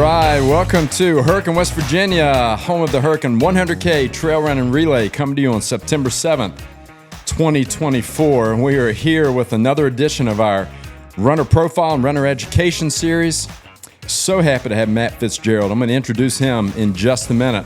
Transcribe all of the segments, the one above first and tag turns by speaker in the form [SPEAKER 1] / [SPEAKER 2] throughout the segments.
[SPEAKER 1] right, welcome to Hurricane, West Virginia, home of the Hurricane 100K Trail Running Relay, coming to you on September 7th, 2024. And we are here with another edition of our Runner Profile and Runner Education series. So happy to have Matt Fitzgerald. I'm going to introduce him in just a minute.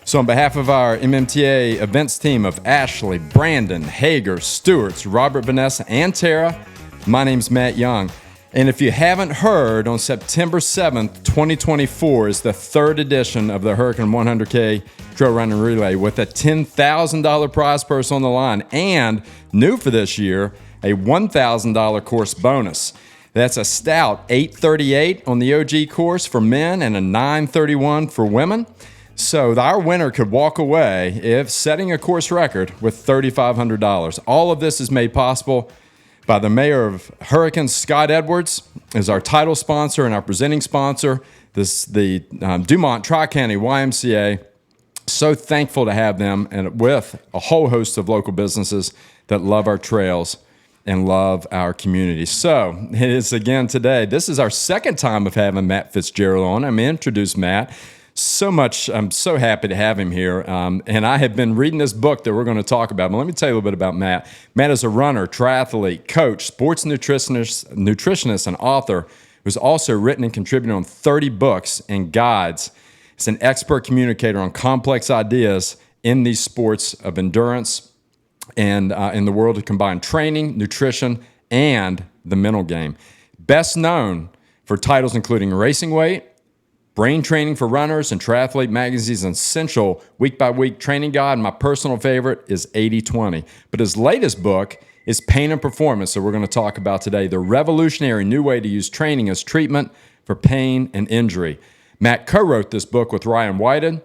[SPEAKER 1] So on behalf of our MMTA events team of Ashley, Brandon, Hager, Stewarts, Robert, Vanessa, and Tara, my name's Matt Young. And if you haven't heard, on September 7th, 2024 is the third edition of the Hurricane 100K Trail Running Relay with a $10,000 prize purse on the line and, new for this year, a $1,000 course bonus. That's a stout 8:38 on the OG course for men and a 9:31 for women. So our winner could walk away, if setting a course record, with $3,500. All of this is made possible by the mayor of Hurricane, Scott Edwards, is our title sponsor and our presenting sponsor, the Dumont Tri-County YMCA. So thankful to have them, and with a whole host of local businesses that love our trails and love our community. So it is again today. This is our second time of having Matt Fitzgerald on. I'm going to introduce Matt. I'm so happy to have him here. And I have been reading this book that we're going to talk about. But let me tell you a little bit about Matt. Matt is a runner, triathlete, coach, sports nutritionist, and author who's also written and contributed on 30 books and guides. He's an expert communicator on complex ideas in these sports of endurance and in the world of combined training, nutrition, and the mental game. Best known for titles including Racing Weight, Brain Training for Runners, and Triathlete Magazine's essential week-by-week training guide. And my personal favorite is 80-20. But his latest book is Pain and Performance, that we're going to talk about today, the revolutionary new way to use training as treatment for pain and injury. Matt co-wrote this book with Ryan Whited.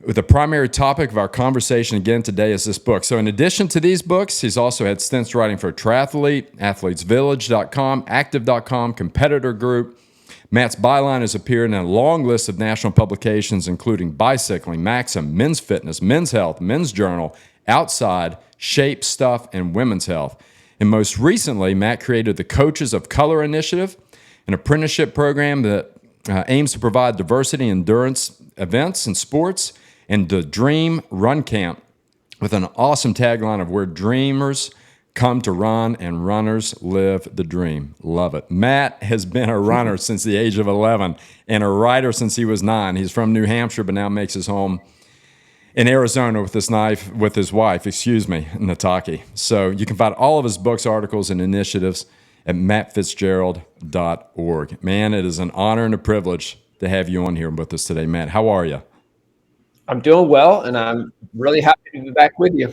[SPEAKER 1] The primary topic of our conversation again today is this book. So in addition to these books, he's also had stints writing for Triathlete, AthletesVillage.com, Active.com, Competitor Group. Matt's byline has appeared in a long list of national publications, including Bicycling, Maxim, Men's Fitness, Men's Health, Men's Journal, Outside, Shape, Stuff, and Women's Health. And most recently, Matt created the Coaches of Color Initiative, an apprenticeship program that aims to provide diversity and endurance events and sports, and the Dream Run Camp, with an awesome tagline of where dreamers come to run and runners live the dream. Love it. Matt has been a runner since the age of 11 and a writer since he was 9. He's from New Hampshire, but now makes his home in Arizona with his wife, Nataki. So you can find all of his books, articles, and initiatives at mattfitzgerald.org. Man, it is an honor and a privilege to have you on here with us today. Matt, how are you?
[SPEAKER 2] I'm doing well, and I'm really happy to be back with you.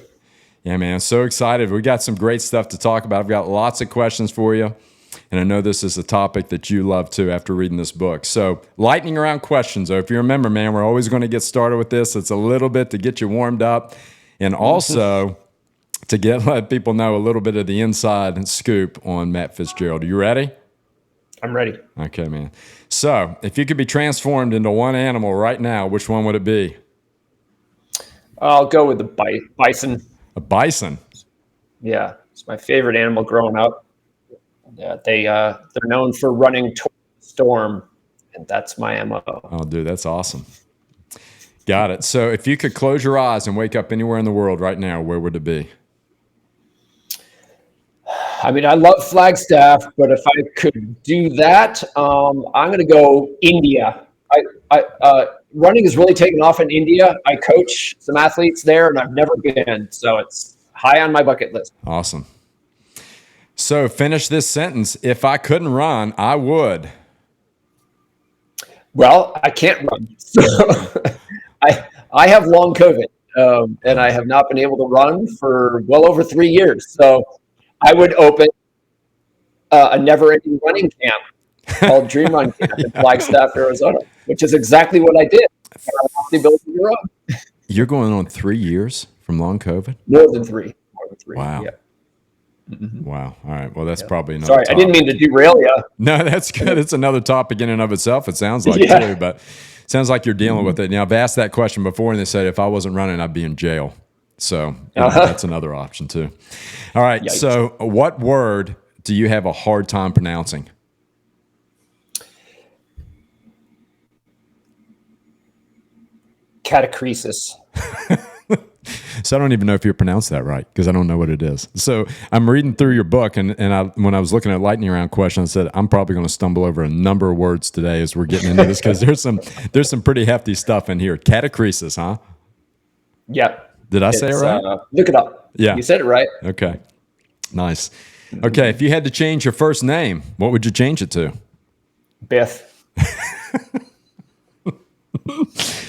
[SPEAKER 1] Yeah, man, so excited. We got some great stuff to talk about. I've got lots of questions for you, and I know this is a topic that you love too after reading this book. So lightning round questions, though. If you remember, man, we're always going to get started with this. It's a little bit to get you warmed up and also to let people know a little bit of the inside scoop on Matt Fitzgerald. Are you ready?
[SPEAKER 2] I'm ready.
[SPEAKER 1] Okay, man. So if you could be transformed into one animal right now, which one would it be?
[SPEAKER 2] I'll go with the bison.
[SPEAKER 1] A bison?
[SPEAKER 2] Yeah, it's my favorite animal growing up. Yeah, they're known for running toward the storm, and that's my MO.
[SPEAKER 1] Oh, dude, that's awesome. Got it. So if you could close your eyes and wake up anywhere in the world right now, where would it be?
[SPEAKER 2] I mean, I love Flagstaff, but if I could do that, I'm going to go India. Running is really taken off in India. I coach some athletes there, and I've never been, so it's high on my bucket list.
[SPEAKER 1] Awesome. So finish this sentence. If I couldn't run, I would.
[SPEAKER 2] Well, I can't run. So I have long COVID, and I have not been able to run for well over 3 years. So I would open a never-ending running camp called Dream Run Camp in Flagstaff, Arizona, which is exactly what I did. I lost the ability to run.
[SPEAKER 1] You're going on 3 years from long COVID?
[SPEAKER 2] More than three.
[SPEAKER 1] Wow.
[SPEAKER 2] Yeah.
[SPEAKER 1] Mm-hmm. Wow. All right. Well, that's probably another
[SPEAKER 2] Sorry,
[SPEAKER 1] topic.
[SPEAKER 2] I didn't mean to derail you.
[SPEAKER 1] No, that's good. It's another topic in and of itself, it sounds like, too. But it sounds like you're dealing with it. Now, I've asked that question before, and they said if I wasn't running, I'd be in jail. So that's another option, too. All right. Yikes. So what word do you have a hard time pronouncing?
[SPEAKER 2] Catacresis.
[SPEAKER 1] So I don't even know if you pronounced that right because I don't know what it is. So I'm reading through your book, and when I was looking at lightning round questions, I said I'm probably going to stumble over a number of words today as we're getting into this because there's some pretty hefty stuff in here. Catacresis, huh?
[SPEAKER 2] Yep.
[SPEAKER 1] Did I say it right?
[SPEAKER 2] Look it up.
[SPEAKER 1] Yeah.
[SPEAKER 2] You said it right.
[SPEAKER 1] Okay. Nice. Okay. If you had to change your first name, what would you change it to?
[SPEAKER 2] Biff.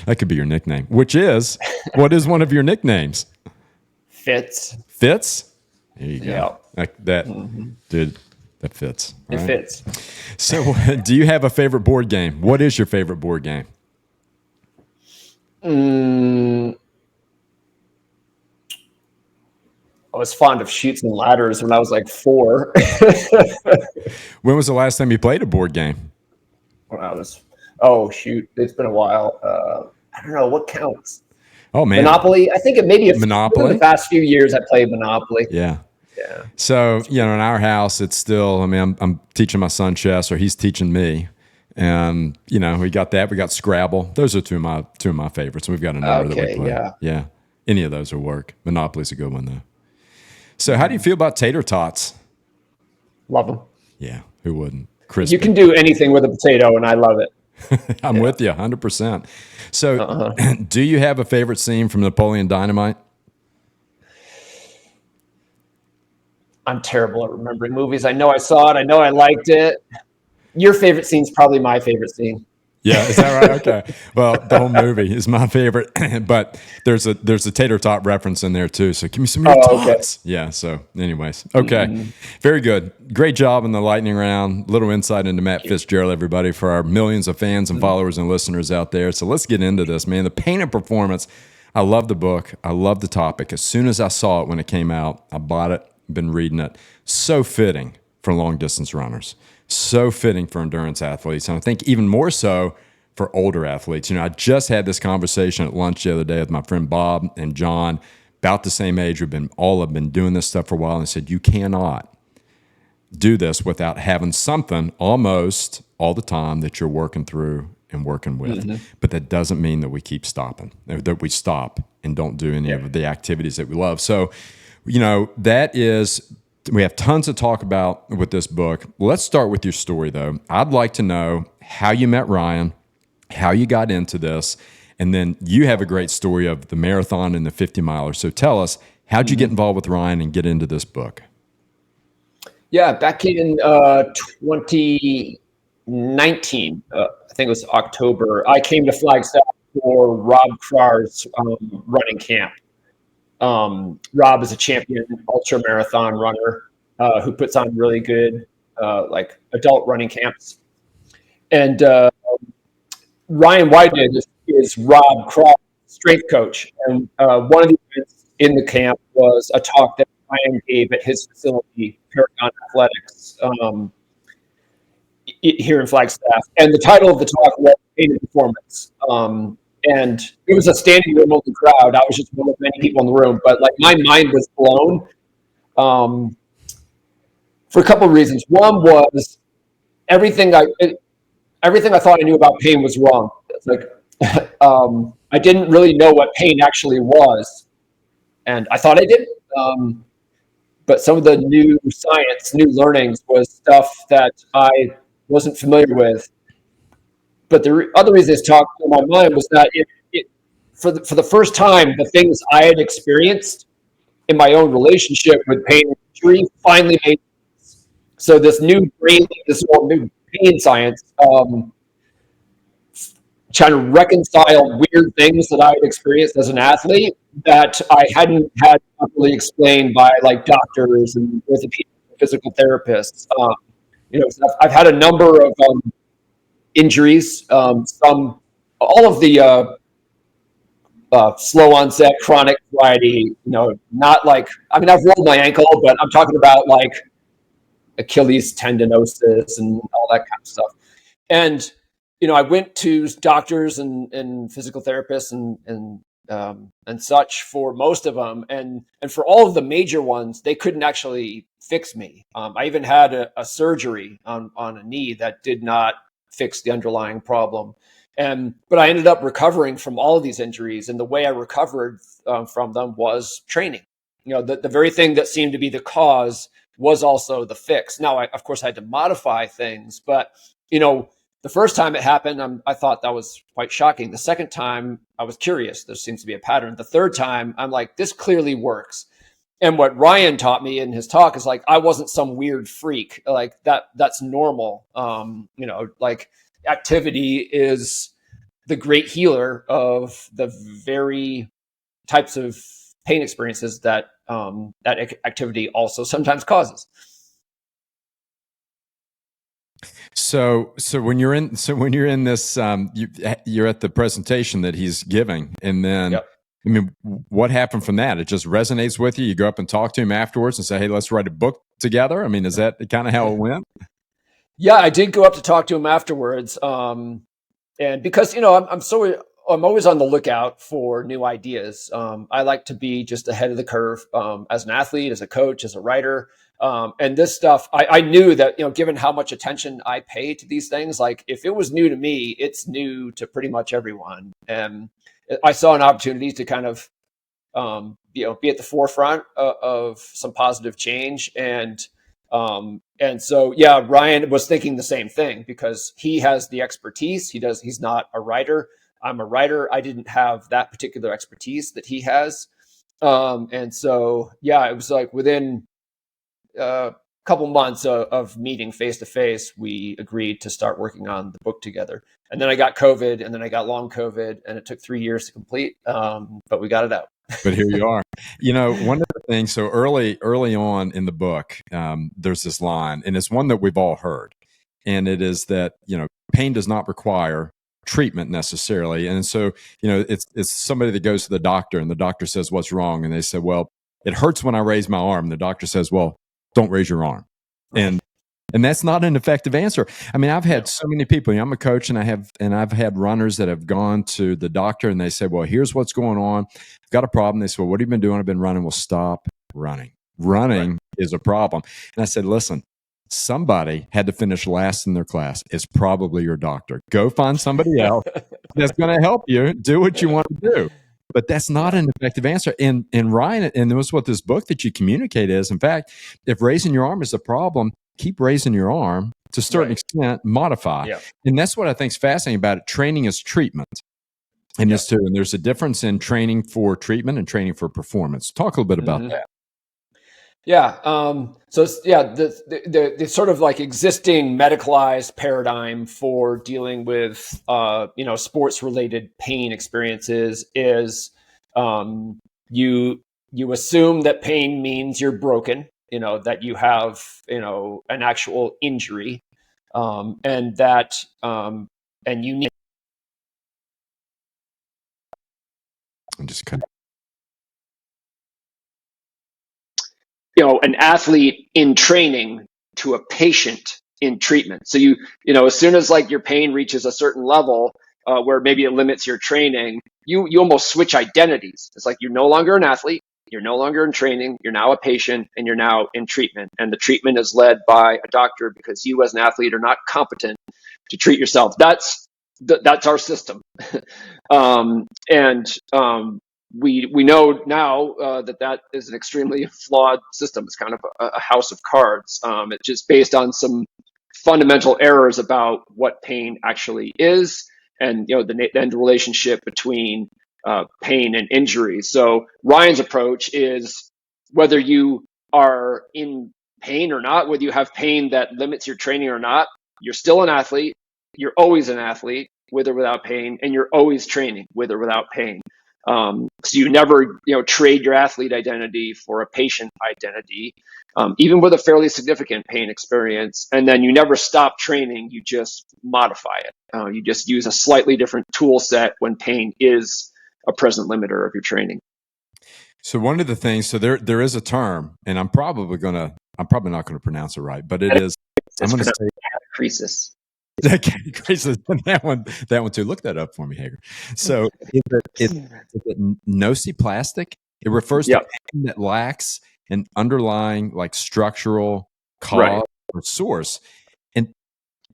[SPEAKER 1] That could be your nickname. What is one of your nicknames?
[SPEAKER 2] Fitz.
[SPEAKER 1] Fitz? There you go.
[SPEAKER 2] Yeah.
[SPEAKER 1] Dude, that fits.
[SPEAKER 2] It fits.
[SPEAKER 1] So, do you have a favorite board game? What is your favorite board game?
[SPEAKER 2] I was fond of Chutes and Ladders when I was like 4.
[SPEAKER 1] When was the last time you played a board game?
[SPEAKER 2] When I was, it's been a while. I don't know what counts.
[SPEAKER 1] Oh man,
[SPEAKER 2] Monopoly. I think it maybe
[SPEAKER 1] Monopoly.
[SPEAKER 2] The past few years I played Monopoly.
[SPEAKER 1] Yeah. So in our house, it's still. I mean, I'm teaching my son chess, or he's teaching me, and we got that. We got Scrabble. Those are two of my favorites. We've got a number that we play. Yeah. Any of those will work. Monopoly's a good one though. So how do you feel about tater tots?
[SPEAKER 2] Love them.
[SPEAKER 1] Yeah, who wouldn't? Crispy.
[SPEAKER 2] You can do anything with a potato, and I love it.
[SPEAKER 1] I'm with you 100%. So do you have a favorite scene from Napoleon Dynamite?
[SPEAKER 2] I'm terrible at remembering movies. I know I saw it. I know I liked it. Your favorite scene's probably my favorite scene.
[SPEAKER 1] Yeah, is that right? Okay. Well, the whole movie is my favorite, but there's a tater tot reference in there too. So give me some more tots. Okay. Yeah. So, anyways, okay, very good, great job in the lightning round. Little insight into Matt Fitzgerald, everybody, for our millions of fans and followers and listeners out there. So let's get into this, man. The Pain and Performance. I love the book. I love the topic. As soon as I saw it when it came out, I bought it. Been reading it. So fitting for long distance runners. So fitting for endurance athletes. And I think even more so for older athletes. I just had this conversation at lunch the other day with my friend Bob and John, about the same age. We've been doing this stuff for a while, and I said, you cannot do this without having something almost all the time that you're working through and working with. But that doesn't mean that we keep stopping, that we stop and don't do any of the activities that we love. So, we have tons to talk about with this book. Let's start with your story, though. I'd like to know how you met Ryan, how you got into this, and then you have a great story of the marathon and the 50 miler. So tell us, how'd you get involved with Ryan and get into this book?
[SPEAKER 2] Yeah, back in 2019, I think it was October, I came to Flagstaff for Rob Crar's running camp. Rob is a champion ultra marathon runner who puts on really good adult running camps. And Ryan Wyden is Rob Crar's strength coach. And one of the events in the camp was a talk that Ryan gave at his facility, Paragon Athletics, here in Flagstaff. And the title of the talk was Pain and Performance. And it was a standing room only crowd. I was just one of many people in the room, but my mind was blown for a couple of reasons. One was everything I thought I knew about pain was wrong. It's I didn't really know what pain actually was, and I thought I did. But some of the new science, new learnings was stuff that I wasn't familiar with. But the other reason this talk in my mind was that for the first time, the things I had experienced in my own relationship with pain and injury finally made sense. So this new new pain science, trying to reconcile weird things that I had experienced as an athlete that I hadn't had properly explained by doctors and orthopedic physical therapists. I've had a number of injuries, all of the slow onset chronic variety, not I've rolled my ankle, but I'm talking about Achilles tendinosis and all that kind of stuff. And, I went to doctors and physical therapists and such for most of them. And for all of the major ones, they couldn't actually fix me. I even had a surgery on a knee that did not fix the underlying problem. But I ended up recovering from all of these injuries, and the way I recovered from them was training. The very thing that seemed to be the cause was also the fix. Now, of course, I had to modify things, but the first time it happened, I thought that was quite shocking. The second time, I was curious. There seems to be a pattern. The third time, I'm like, this clearly works. And what Ryan taught me in his talk is like, I wasn't some weird freak. Like that's normal. Like activity is the great healer of the very types of pain experiences that that activity also sometimes causes.
[SPEAKER 1] So when you're in this, you're at the presentation that he's giving, and then, yep. I mean, what happened from that? It just resonates with you. You go up and talk to him afterwards and say, "Hey, let's write a book together." I mean, is that kind of how it went?
[SPEAKER 2] Yeah, I did go up to talk to him afterwards, and because I'm always on the lookout for new ideas. I like to be just ahead of the curve as an athlete, as a coach, as a writer. And this stuff, I knew that, given how much attention I pay to these things, like if it was new to me, it's new to pretty much everyone. And I saw an opportunity to kind of, be at the forefront of some positive change. And so, yeah, Ryan was thinking the same thing because he has the expertise. He's not a writer. I'm a writer. I didn't have that particular expertise that he has. And so, yeah, it was like within a couple months of meeting face to face, we agreed to start working on the book together. And then I got COVID, and then I got long COVID, and it took 3 years to complete. But we got it out.
[SPEAKER 1] But here you are. One of the things, so early on in the book, there's this line, and it's one that we've all heard. And it is that, pain does not require treatment necessarily. And so, it's somebody that goes to the doctor, and the doctor says, "What's wrong?" And they say, "Well, it hurts when I raise my arm." The doctor says, "Well, don't raise your arm." And that's not an effective answer. I mean, I've had so many people, I'm a coach, and I've had runners that have gone to the doctor and they say, "Well, here's what's going on. I've got a problem." They say, "Well, what have you been doing?" "I've been running." "Well, stop running. Running is a problem." And I said, "Listen, somebody had to finish last in their class. It's probably your doctor. Go find somebody else that's going to help you do what you want to do." But that's not an effective answer. And Ryan, and that's what this book that you communicate is. In fact, if raising your arm is a problem, keep raising your arm to a certain extent, modify. Yeah. And that's what I think is fascinating about it. Training is treatment. And this too. And there's a difference in training for treatment and training for performance. Talk a little bit about that.
[SPEAKER 2] Yeah. So the sort of like existing medicalized paradigm for dealing with sports related pain experiences is you assume that pain means you're broken, that you have an actual injury, and that and you need.
[SPEAKER 1] I'm just kind of.
[SPEAKER 2] An athlete in training to a patient in treatment. So as soon as like your pain reaches a certain level where maybe it limits your training, you almost switch identities. It's like you're no longer an athlete, you're no longer in training, you're now a patient, and you're now in treatment. And the treatment is led by a doctor because you as an athlete are not competent to treat yourself. That's our system. We know now that is an extremely flawed system. It's kind of a house of cards. It's just based on some fundamental errors about what pain actually is, and the relationship between pain and injury. So Ryan's approach is whether you are in pain or not, whether you have pain that limits your training or not, you're still an athlete. You're always an athlete, with or without pain, and you're always training, with or without pain. So you never, trade your athlete identity for a patient identity, even with a fairly significant pain experience. And then you never stop training. You just modify it. You just use a slightly different tool set when pain is a present limiter of your training.
[SPEAKER 1] So one of the things, so there is a term, and I'm probably not going to pronounce it right, but it is. I'm going to say
[SPEAKER 2] crisis.
[SPEAKER 1] That one too. Look that up for me, Hager. So is it nociplastic? It refers to pain that lacks an underlying like structural cause or source. And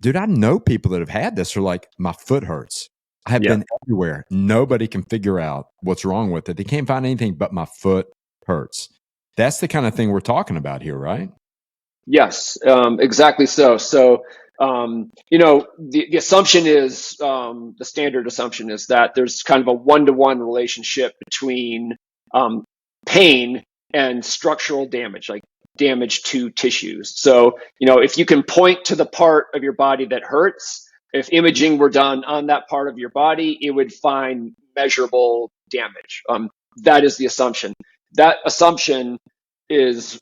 [SPEAKER 1] dude, I know people that have had this are like, my foot hurts. I have
[SPEAKER 2] Yeah.
[SPEAKER 1] been everywhere. Nobody can figure out what's wrong with it. They can't find anything, but my foot hurts. That's the kind of thing we're talking about here, right?
[SPEAKER 2] Yes, exactly so. So, the assumption is, the standard assumption is that there's kind of a one-to-one relationship between um, pain and structural damage, like damage to tissues. So, if you can point to the part of your body that hurts, if imaging were done on that part of your body, it would find measurable damage. That is the assumption. That assumption is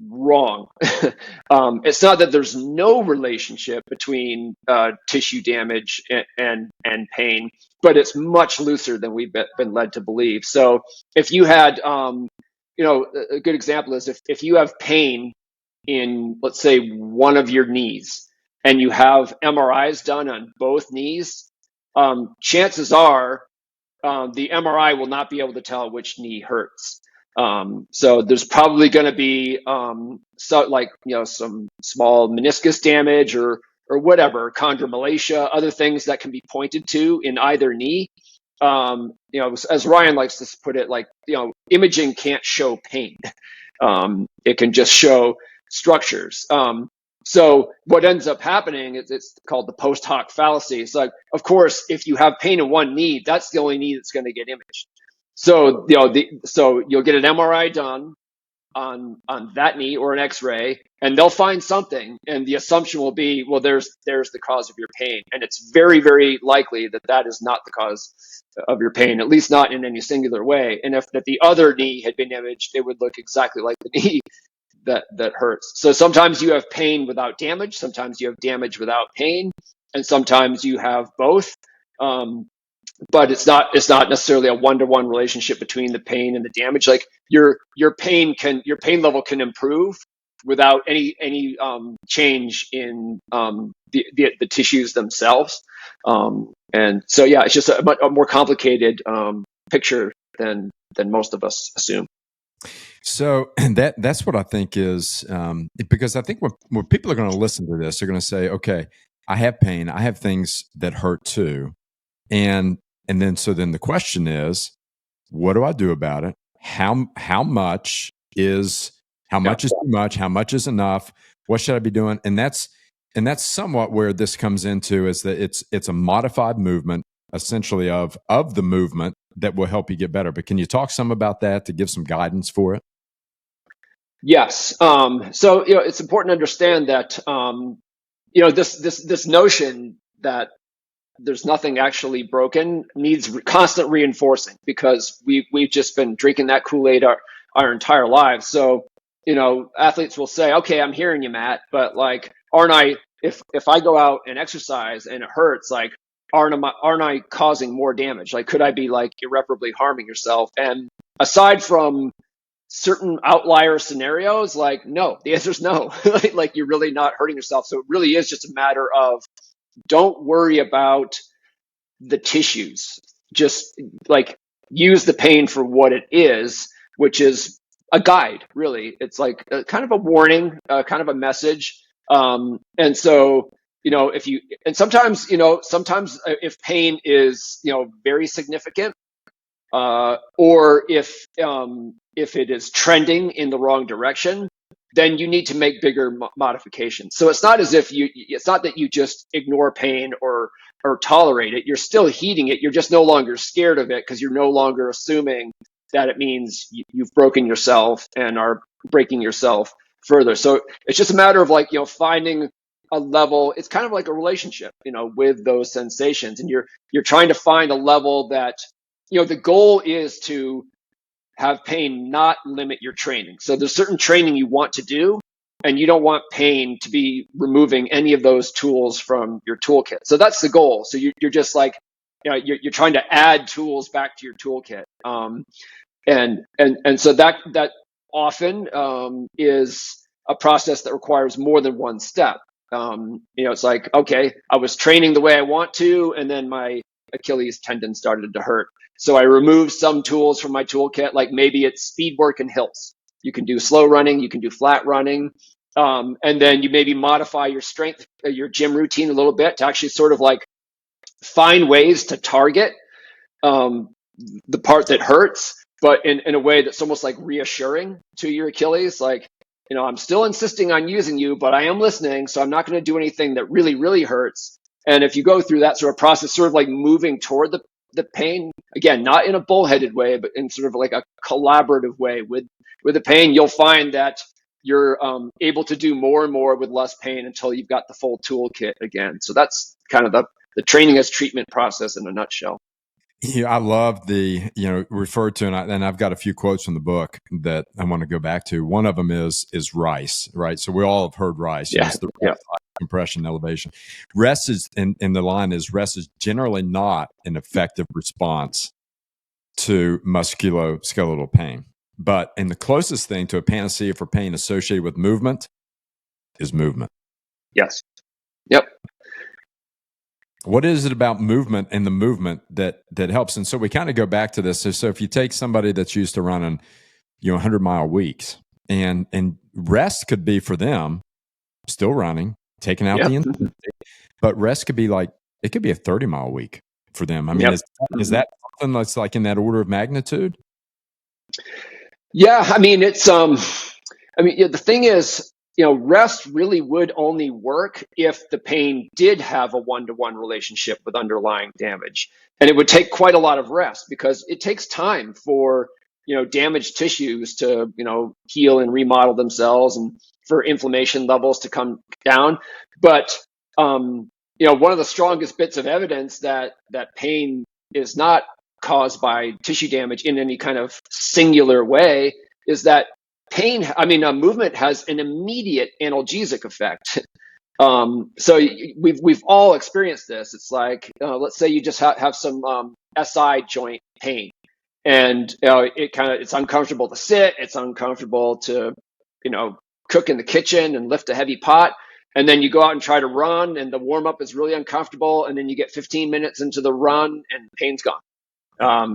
[SPEAKER 2] wrong. It's not that there's no relationship between tissue damage and pain, but it's much looser than we've been led to believe. So if you had, a good example is if you have pain in, let's say, one of your knees, and you have MRIs done on both knees, chances are the MRI will not be able to tell which knee hurts. So there's probably going to be some small meniscus damage or whatever, chondromalacia, other things that can be pointed to in either knee. As Ryan likes to put it, imaging can't show pain. It can just show structures. So what ends up happening is it's called the post hoc fallacy. It's like, of course, if you have pain in one knee, that's the only knee that's going to get imaged. So so you'll get an MRI done on that knee or an X-ray, and they'll find something, and the assumption will be, well, there's the cause of your pain, and it's very, very likely that that is not the cause of your pain, at least not in any singular way. And if that the other knee had been imaged, it would look exactly like the knee that hurts. So sometimes you have pain without damage, sometimes you have damage without pain, and sometimes you have both. But it's not necessarily a one-to-one relationship between the pain and the damage. Like your pain level can improve without any change in the tissues themselves. And so yeah, it's just a more complicated picture than most of us assume.
[SPEAKER 1] So that's what I think is because I think when people are going to listen to this, they're going to say, "Okay, I have pain. I have things that hurt too," and then the question is, what do I do about it? How much is
[SPEAKER 2] Yeah.
[SPEAKER 1] too much? How much is enough? What should I be doing? And that's somewhat where this comes into is that it's a modified movement essentially of the movement that will help you get better. But can you talk some about that to give some guidance for it?
[SPEAKER 2] Yes. So it's important to understand that this notion that there's nothing actually broken needs constant reinforcing, because we've just been drinking that Kool-Aid our entire lives. So athletes will say, "Okay, I'm hearing you, Matt, but like, aren't I? If I go out and exercise and it hurts, like, aren't I causing more damage? Like, could I be like irreparably harming yourself?" And aside from certain outlier scenarios, like, no, the answer is no. Like, you're really not hurting yourself. So it really is just a matter of, don't worry about the tissues. Just like use the pain for what it is, which is a guide, really. It's like kind of a warning, kind of a message. And so, if you, and sometimes, if pain is, very significant, or if it is trending in the wrong direction, then you need to make bigger modifications. So it's not as if it's not that you just ignore pain or tolerate it. You're still heeding it. You're just no longer scared of it, because you're no longer assuming that it means you've broken yourself and are breaking yourself further. So it's just a matter of like, finding a level. It's kind of like a relationship, with those sensations, and you're trying to find a level that, the goal is to have pain not limit your training. So there's certain training you want to do, and you don't want pain to be removing any of those tools from your toolkit. So that's the goal. So you're just like, you're trying to add tools back to your toolkit. And so that often is a process that requires more than one step. It's like, okay, I was training the way I want to, and then my Achilles tendon started to hurt. So I removed some tools from my toolkit, like maybe it's speed work and hills. You can do slow running, you can do flat running, and then you maybe modify your strength, your gym routine a little bit to actually sort of like find ways to target the part that hurts, but in a way that's almost like reassuring to your Achilles. Like, I'm still insisting on using you, but I am listening, so I'm not going to do anything that really, really hurts. And if you go through that sort of process, sort of like moving toward the pain, again, not in a bullheaded way, but in sort of like a collaborative way with the pain, you'll find that you're able to do more and more with less pain until you've got the full toolkit again. So that's kind of the training as treatment process in a nutshell.
[SPEAKER 1] Yeah, I love the, referred to, and I've got a few quotes from the book that I want to go back to. One of them is RICE, right? So we all have heard RICE.
[SPEAKER 2] Yeah.
[SPEAKER 1] It's the
[SPEAKER 2] Yeah.
[SPEAKER 1] compression elevation. Rest is, and the line is, rest is generally not an effective response to musculoskeletal pain. But and the closest thing to a panacea for pain associated with movement is movement.
[SPEAKER 2] Yes. Yep.
[SPEAKER 1] What is it about movement and the movement that helps? And so we kind of go back to this. So if you take somebody that's used to running, 100-mile weeks, and rest could be for them still running, taking out the intensity, but rest could be like, it could be a 30-mile week for them. I mean, is that something that's like in that order of magnitude?
[SPEAKER 2] Yeah, I mean, it's the thing is, rest really would only work if the pain did have a one-to-one relationship with underlying damage. And it would take quite a lot of rest, because it takes time for, damaged tissues to, heal and remodel themselves, and for inflammation levels to come down. But, one of the strongest bits of evidence that pain is not caused by tissue damage in any kind of singular way is that movement has an immediate analgesic effect. So we've all experienced this. It's like, let's say you just have some SI joint pain, and it's uncomfortable to sit, it's uncomfortable to, cook in the kitchen and lift a heavy pot. And then you go out and try to run, and the warm up is really uncomfortable. And then you get 15 minutes into the run and pain's gone.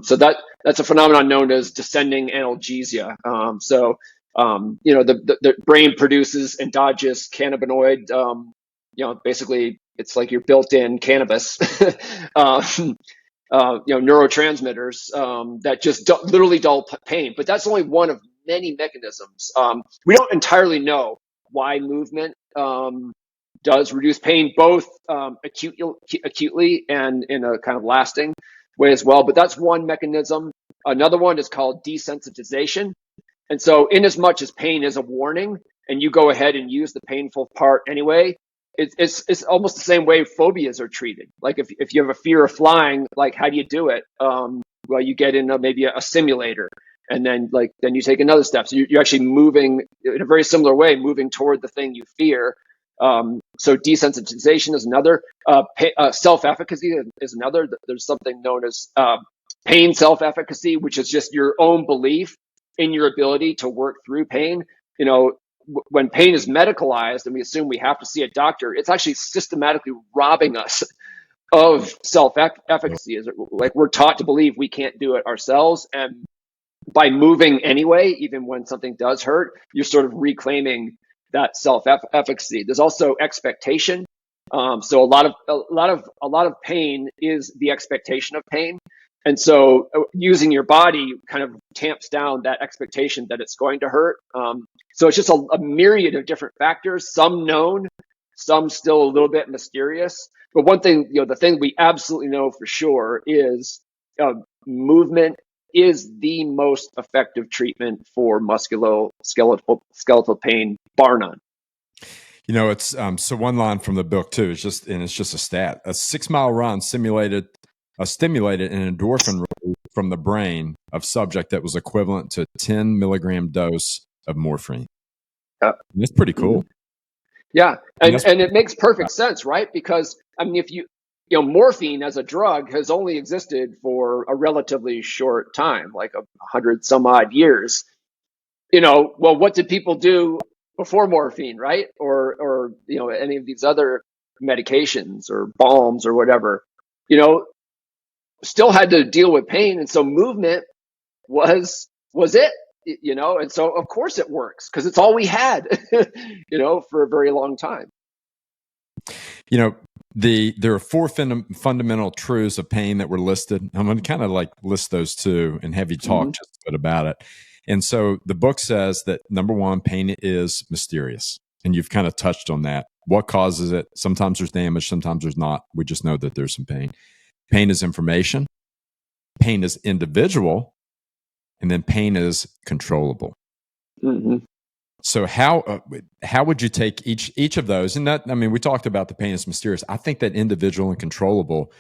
[SPEAKER 2] So that's a phenomenon known as descending analgesia. The brain produces endogenous cannabinoid. Basically, it's like your built-in cannabis, neurotransmitters that just literally dull pain. But that's only one of many mechanisms. We don't entirely know why movement does reduce pain, both acutely and in a kind of lasting way as well. But that's one mechanism. Another one is called desensitization. And so in as much as pain is a warning, and you go ahead and use the painful part anyway, it's almost the same way phobias are treated. Like if you have a fear of flying, like, how do you do it? Well, you get in maybe a simulator, and then you take another step. So you're actually moving in a very similar way, moving toward the thing you fear. So desensitization is another. Self-efficacy is another. There's something known as pain self-efficacy, which is just your own belief in your ability to work through pain. When pain is medicalized and we assume we have to see a doctor, it's actually systematically robbing us of self-efficacy. Like, we're taught to believe we can't do it ourselves, and by moving anyway, even when something does hurt, you're sort of reclaiming that self-efficacy. There's also expectation. So a lot of pain is the expectation of pain. And so using your body kind of tamps down that expectation that it's going to hurt. So it's just a myriad of different factors, some known, some still a little bit mysterious. But one thing, the thing we absolutely know for sure is movement is the most effective treatment for musculoskeletal pain, bar none.
[SPEAKER 1] It's so one line from the book too. It's just a stat: a 6-mile run stimulated an endorphin release from the brain of subject that was equivalent to a 10 milligram dose of morphine. It's pretty cool.
[SPEAKER 2] Yeah, and it makes perfect sense, right? Because if morphine as a drug has only existed for a relatively short time, like 100 some odd years. Well, what did people do before morphine, right? Or any of these other medications or balms or whatever, still had to deal with pain. And so movement was it, and so of course it works, because it's all we had, for a very long time.
[SPEAKER 1] There are four fundamental truths of pain that were listed. I'm going to kind of like list those two and have you talk
[SPEAKER 2] Mm-hmm.
[SPEAKER 1] just a bit about it. And so the book says that number one, pain is mysterious. And you've kind of touched on that. What causes it? Sometimes there's damage, sometimes there's not. We just know that there's some pain. Pain is information, pain is individual, and then pain is controllable.
[SPEAKER 2] Mm-hmm.
[SPEAKER 1] So how would you take each of those? And that, I mean, we talked about the pain is mysterious. I think that individual and controllable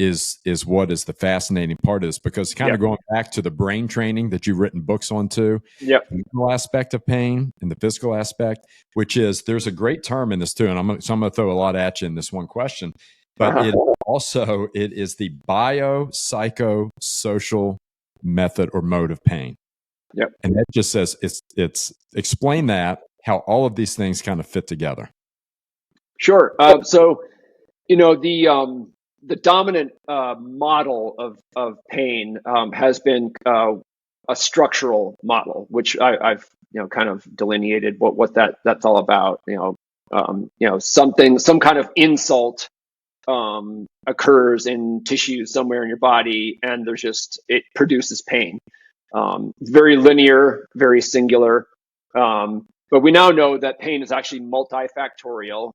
[SPEAKER 1] is what is the fascinating part of this, because kind of going back to the brain training that you've written books on too,
[SPEAKER 2] Yep.
[SPEAKER 1] the mental aspect of pain and the physical aspect, which is, there's a great term in this too, and I'm going to throw a lot at you in this one question, but it is the biopsychosocial method or mode of pain.
[SPEAKER 2] Yep.
[SPEAKER 1] And that just says it's explain that, how all of these things kind of fit together.
[SPEAKER 2] Sure. So, the dominant model of pain has been a structural model, which I've kind of delineated what that's all about. Some kind of insult occurs in tissue somewhere in your body, and it produces pain. Very linear, very singular. But we now know that pain is actually multifactorial.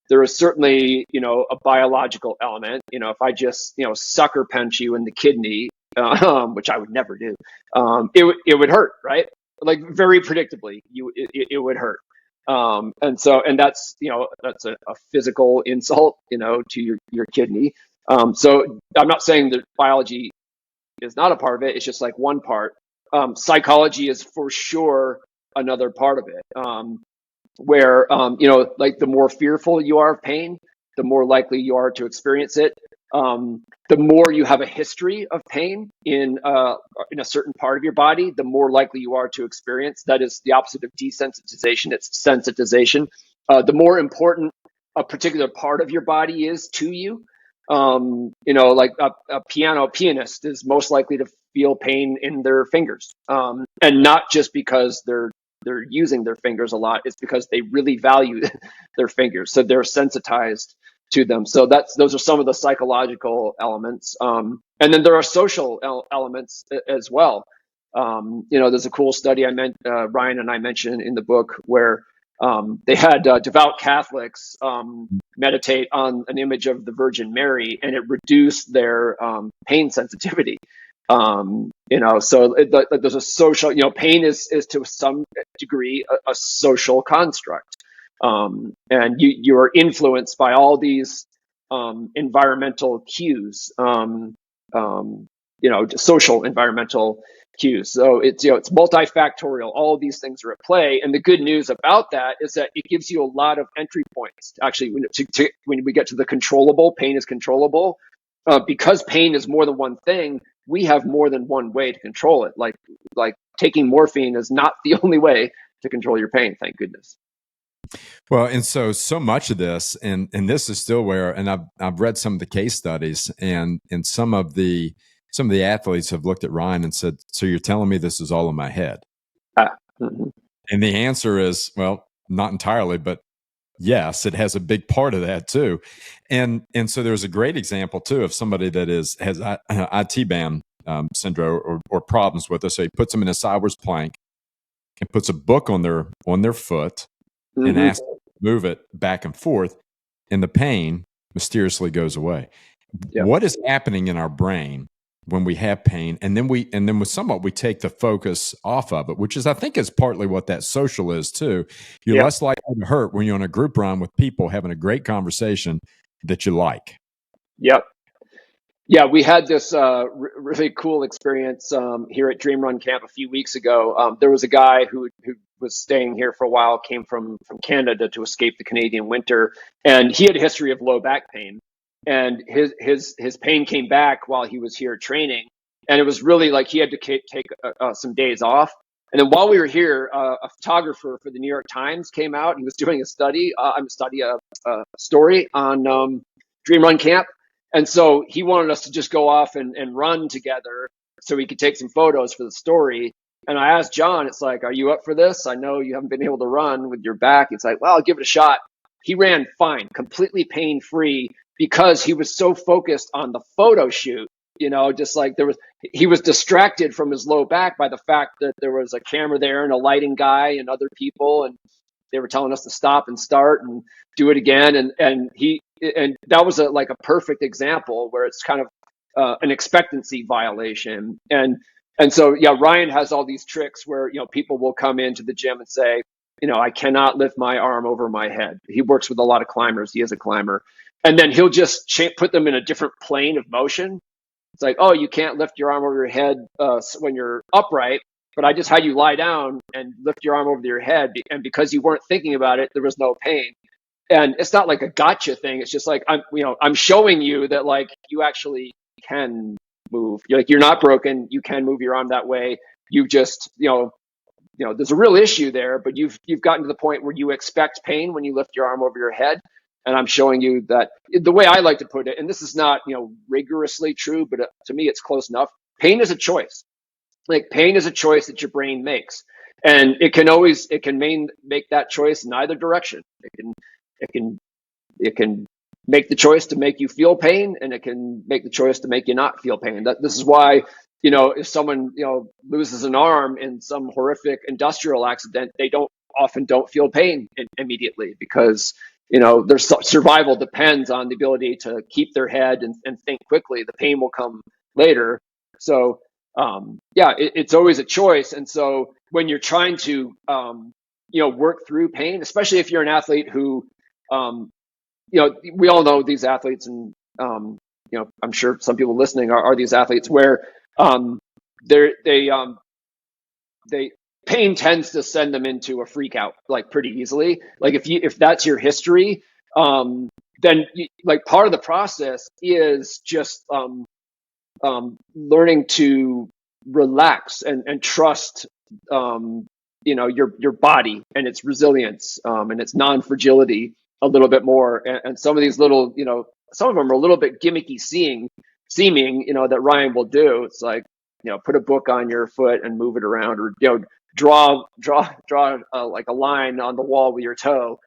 [SPEAKER 2] There is certainly, a biological element. If I just, sucker punch you in the kidney, which I would never do, it would hurt, right? Like very predictably, it would hurt. And that's a physical insult, to your kidney. So I'm not saying that biology is not a part of it. It's just like one part. Psychology is for sure another part of it, where, like the more fearful you are of pain, the more likely you are to experience it. The more you have a history of pain in a certain part of your body, the more likely you are to experience. That is the opposite of desensitization. It's sensitization. The more important a particular part of your body is to you, like a piano pianist is most likely to feel pain in their fingers, and not just because they're using their fingers a lot. It's because they really value their fingers, so they're sensitized to them. So those are some of the psychological elements, and then there are social elements as well. There's a cool study Ryan and I mentioned in the book where they had devout Catholics meditate on an image of the Virgin Mary, and it reduced their pain sensitivity. So there's a social, pain is to some degree a social construct, and you are influenced by all these environmental cues, social environmental cues. So it's multifactorial. All of these things are at play, and the good news about that is that it gives you a lot of entry points. Actually, when we get to the controllable, pain is controllable, because pain is more than one thing. We have more than one way to control it. Like taking morphine is not the only way to control your pain. Thank goodness.
[SPEAKER 1] Well, and so much of this, and this is still where, and I've read some of the case studies, and some of the athletes have looked at Ryan and said, "So you're telling me this is all in my head?"
[SPEAKER 2] Mm-hmm.
[SPEAKER 1] And the answer is, well, not entirely, but yes, it has a big part of that too. And so there's a great example too of somebody that has IT band syndrome or problems with it. So he puts them in a sideways plank and puts a book on their foot,
[SPEAKER 2] Mm-hmm.
[SPEAKER 1] and asks them to move it back and forth, and the pain mysteriously goes away.
[SPEAKER 2] Yep.
[SPEAKER 1] What is happening in our brain when we have pain, and then we take the focus off of it, which is, I think, is partly what that social is too. You're less likely to hurt when you're on a group run with people having a great conversation that you like.
[SPEAKER 2] Yep. Yeah, we had this really cool experience here at Dream Run Camp a few weeks ago. There was a guy who was staying here for a while, came from Canada to escape the Canadian winter, and he had a history of low back pain. And his pain came back while he was here training, and it was really like he had to take some days off. And then while we were here, a photographer for the New York Times came out. He was doing a story on Dream Run Camp. And so he wanted us to just go off and run together so we could take some photos for the story. And I asked John, it's like, are you up for this? I know you haven't been able to run with your back. It's like, well, I'll give it a shot. he ran fine, completely pain free, because he was so focused on the photo shoot. Just like he was distracted from his low back by the fact that there was a camera there and a lighting guy and other people, and they were telling us to stop and start and do it again. And that was like a perfect example where it's kind of an expectancy violation. And so, yeah, Ryan has all these tricks where, people will come into the gym and say, I cannot lift my arm over my head. He works with a lot of climbers. He is a climber. And then he'll just put them in a different plane of motion. It's like, oh, you can't lift your arm over your head when you're upright, but I just had you lie down and lift your arm over your head. And because you weren't thinking about it, there was no pain. And it's not like a gotcha thing. It's just like, I'm showing you that, like, you actually can move. You're not broken. You can move your arm that way. You just, there's a real issue there, but you've gotten to the point where you expect pain when you lift your arm over your head. And I'm showing you that the way I like to put it, and this is not, rigorously true, but to me, it's close enough. Pain is a choice. Like, pain is a choice that your brain makes, and it can make that choice in either direction. It can make the choice to make you feel pain, and it can make the choice to make you not feel pain. This is why, if someone, loses an arm in some horrific industrial accident, they often don't feel pain immediately, because, their survival depends on the ability to keep their head and think quickly. The pain will come later. So, it's always a choice. And so when you're trying to, work through pain, especially if you're an athlete who, we all know these athletes, and, I'm sure some people listening are these athletes where, they pain tends to send them into a freak out, like, pretty easily. Like, if that's your history, then like, part of the process is just, learning to relax and trust, your body and its resilience, and its non-fragility a little bit more. And some of these little, some of them are a little bit gimmicky seeming, that Ryan will do. It's like, put a book on your foot and move it around, or, draw like a line on the wall with your toe.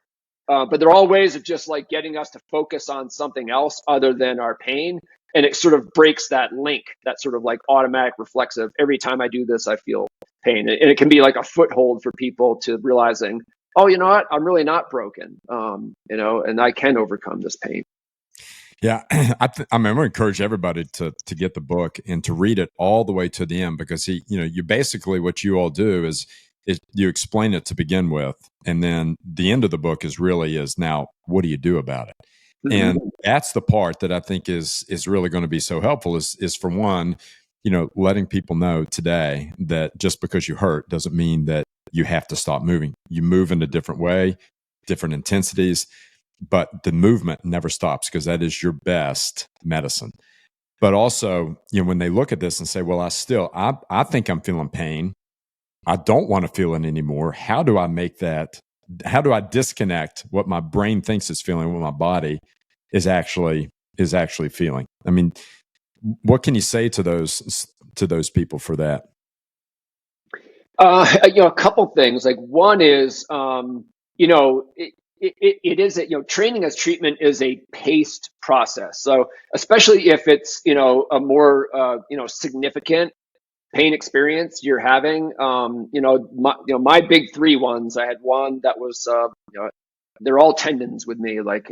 [SPEAKER 2] But they're all ways of just, like, getting us to focus on something else other than our pain. And it sort of breaks that link, that sort of like automatic reflexive. Every time I do this, I feel pain. And it can be like a foothold for people to realizing, oh, you know what? I'm really not broken, and I can overcome this pain.
[SPEAKER 1] Yeah, I'm going to encourage everybody to get the book and to read it all the way to the end, because you basically, what you all do is you explain it to begin with, and then the end of the book is now, what do you do about it? Mm-hmm. And that's the part that I think is really going to be so helpful. Is for one, letting people know today that just because you hurt doesn't mean that you have to stop moving. You move in a different way, different intensities, but the movement never stops, because that is your best medicine. But also, when they look at this and say, well, I think I'm feeling pain, I don't want to feel it anymore. How do I make that? How do I disconnect what my brain thinks is feeling, what my body is actually feeling? I mean, what can you say to those people for that?
[SPEAKER 2] A couple things. Like, one is, it is training as treatment is a paced process. So especially if it's, a more, significant pain experience you're having, my big three ones, I had one that was, they're all tendons with me, like,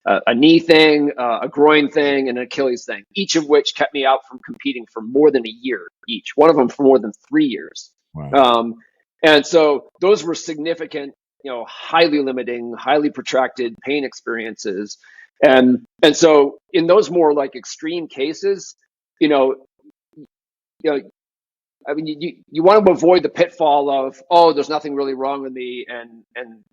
[SPEAKER 2] a knee thing, a groin thing, and an Achilles thing, each of which kept me out from competing for more than a year each, one of them for more than 3 years.
[SPEAKER 1] Wow.
[SPEAKER 2] And so those were significant, highly limiting, highly protracted pain experiences. And so in those more like extreme cases, I mean, you want to avoid the pitfall of, oh, there's nothing really wrong with me, and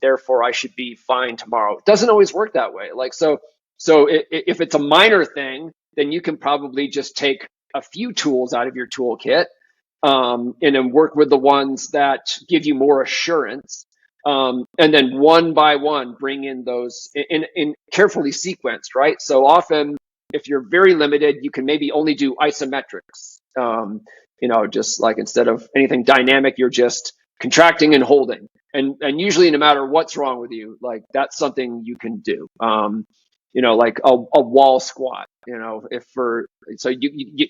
[SPEAKER 2] therefore I should be fine tomorrow. It doesn't always work that way. Like, so if it's a minor thing, then you can probably just take a few tools out of your toolkit, and then work with the ones that give you more assurance, and then one by one bring in those in carefully sequenced, right? So often, if you're very limited, you can maybe only do isometrics. Just like, instead of anything dynamic, you're just contracting and holding. And usually, no matter what's wrong with you, like that's something you can do. Like a wall squat. Your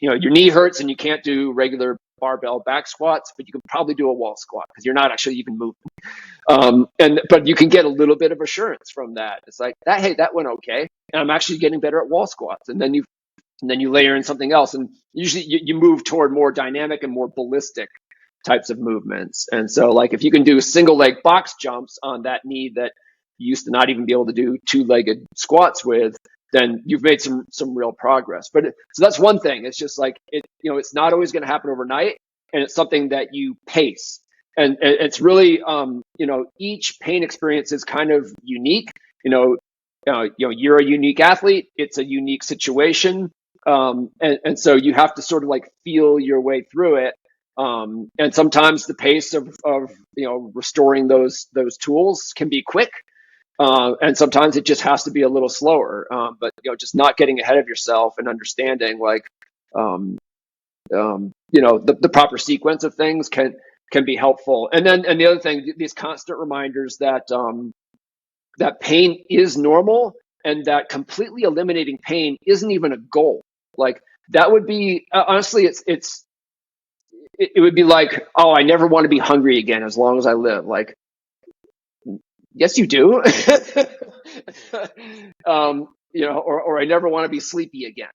[SPEAKER 2] knee hurts and you can't do regular barbell back squats, but you can probably do a wall squat because you're not actually even moving. But you can get a little bit of assurance from that. It's like that. Hey, that went okay, and I'm actually getting better at wall squats. And then you layer in something else, and usually you move toward more dynamic and more ballistic types of movements. And so, like, if you can do single leg box jumps on that knee that you used to not even be able to do two-legged squats with, then you've made some real progress. So that's one thing. It's just like it's not always going to happen overnight, and it's something that you pace. And it's really each pain experience is kind of unique. You're a unique athlete. It's a unique situation. And so you have to sort of like feel your way through it. And sometimes the pace of restoring those tools can be quick. And sometimes it just has to be a little slower. But just not getting ahead of yourself and understanding like the proper sequence of things can be helpful. And the other thing, these constant reminders that that pain is normal and that completely eliminating pain isn't even a goal. Like that would be honestly, it would be like, oh, I never want to be hungry again as long as I live. Like, yes, you do. Or I never want to be sleepy again.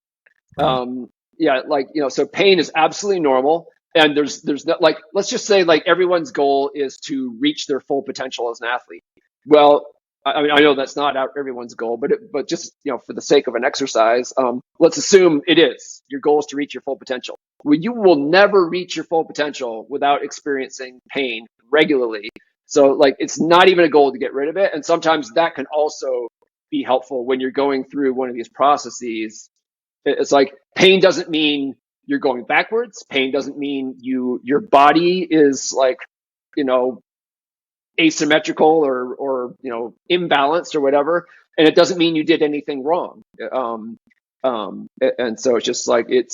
[SPEAKER 2] So pain is absolutely normal. And there's not, like, let's just say like everyone's goal is to reach their full potential as an athlete. Well, I mean, I know that's not everyone's goal, but just, for the sake of an exercise, let's assume it is. Your goal is to reach your full potential. Well, you will never reach your full potential without experiencing pain regularly. So like, it's not even a goal to get rid of it. And sometimes that can also be helpful when you're going through one of these processes. It's like pain doesn't mean you're going backwards. Pain doesn't mean your body is like, asymmetrical or imbalanced or whatever, and it doesn't mean you did anything wrong. And so it's just like it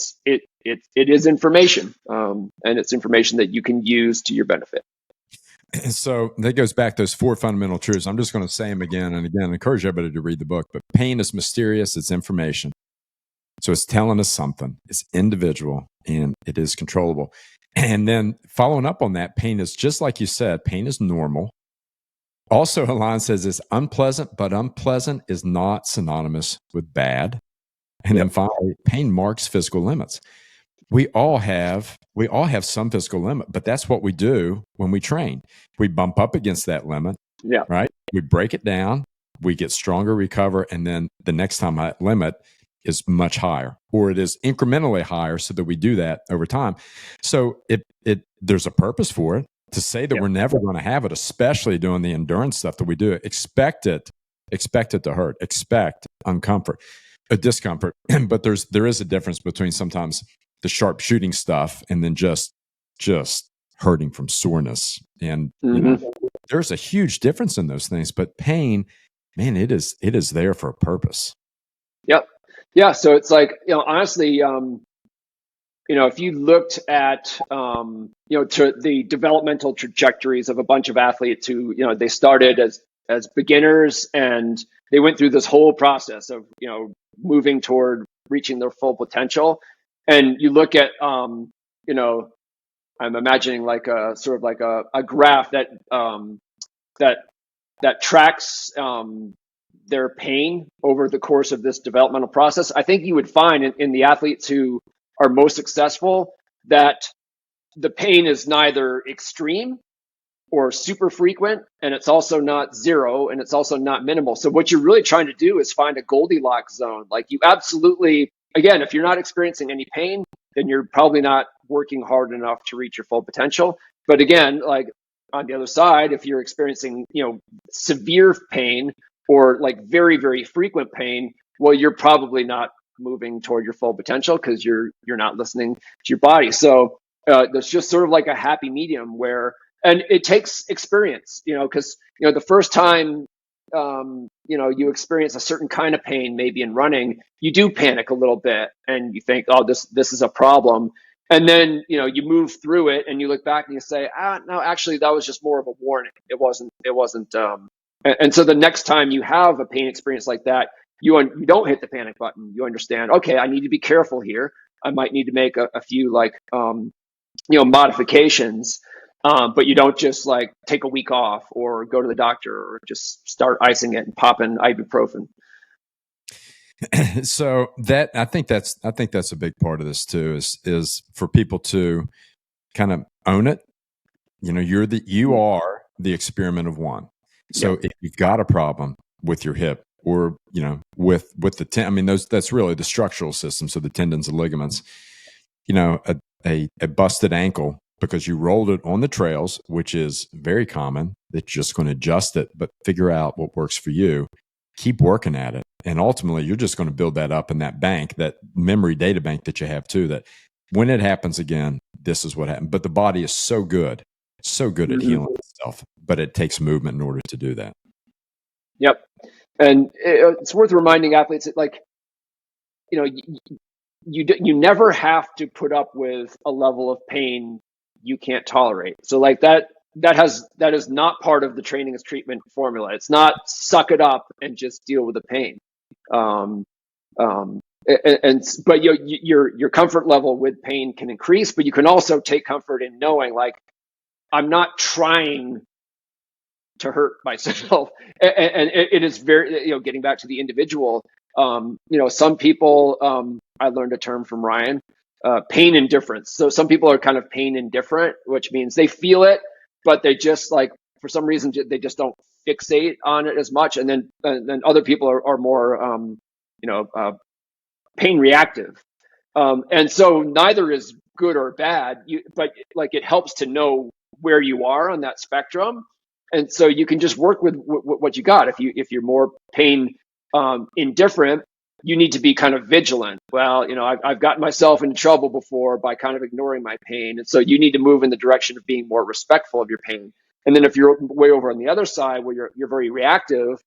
[SPEAKER 2] is information, and it's information that you can use to your benefit.
[SPEAKER 1] So that goes back to those 4 fundamental truths. I'm just going to say them again and again. I encourage everybody to read the book. But pain is mysterious. It's information. So it's telling us something. It's individual and it is controllable. And then following up on that, pain is just like you said, pain is normal. Also, a line says it's unpleasant, but unpleasant is not synonymous with bad. And then finally, pain marks physical limits. We all have some physical limit, but that's what we do when we train. We bump up against that limit, right? We break it down, we get stronger, recover, and then the next time that limit is much higher, or it is incrementally higher, so that we do that over time. So there's a purpose for it. To say that we're never going to have it, especially doing the endurance stuff that we do, expect it to hurt, expect discomfort. But there is a difference between sometimes the sharp shooting stuff and then just hurting from soreness. And there's a huge difference in those things. But pain, man, it is there for a purpose.
[SPEAKER 2] Yep. Yeah. So it's like, honestly, if you looked at, to the developmental trajectories of a bunch of athletes who, they started as beginners and they went through this whole process of, moving toward reaching their full potential. And you look at, I'm imagining like a sort of like a graph that tracks, their pain over the course of this developmental process. I think you would find in the athletes who are most successful that the pain is neither extreme or super frequent, and it's also not zero, and it's also not minimal. So what you're really trying to do is find a Goldilocks zone. Like you absolutely, again, if you're not experiencing any pain, then you're probably not working hard enough to reach your full potential. But again, like on the other side, if you're experiencing, severe pain or like very, very frequent pain, well, you're probably not moving toward your full potential because you're not listening to your body. So there's just sort of like a happy medium where, and it takes experience, because the first time you experience a certain kind of pain, maybe in running, you do panic a little bit and you think, oh, this is a problem. And then, you move through it and you look back and you say, no, actually that was just more of a warning. And so the next time you have a pain experience like that, you don't hit the panic button. You understand, okay, I need to be careful here. I might need to make a few modifications. But you don't just take a week off or go to the doctor or just start icing it and popping ibuprofen.
[SPEAKER 1] So that I think that's a big part of this too, is for people to kind of own it. You are the experiment of one. So if you've got a problem with your hip or, with the I mean, that's really the structural system. So the tendons and ligaments, a busted ankle because you rolled it on the trails, which is very common, that you're just going to adjust it, but figure out what works for you. Keep working at it. And ultimately, you're just going to build that up in that bank, that memory data bank that you have too, that when it happens again, this is what happened. But the body is so good at healing itself, but it takes movement in order to do that.
[SPEAKER 2] Yep. And it's worth reminding athletes that, you never have to put up with a level of pain you can't tolerate. So that is not part of the training as treatment formula. It's not suck it up and just deal with the pain. But your comfort level with pain can increase, but you can also take comfort in knowing, I'm not trying to hurt myself. And it is very, getting back to the individual, some people, I learned a term from Ryan, pain indifference. So some people are kind of pain indifferent, which means they feel it, but they just for some reason, they just don't fixate on it as much. And then other people are more, pain reactive. And so neither is good or bad, but it helps to know where you are on that spectrum. And so you can just work with what you got. If you're more pain indifferent, you need to be kind of vigilant. Well, I've gotten myself into trouble before by kind of ignoring my pain. And so you need to move in the direction of being more respectful of your pain. And then if you're way over on the other side where you're very reactive,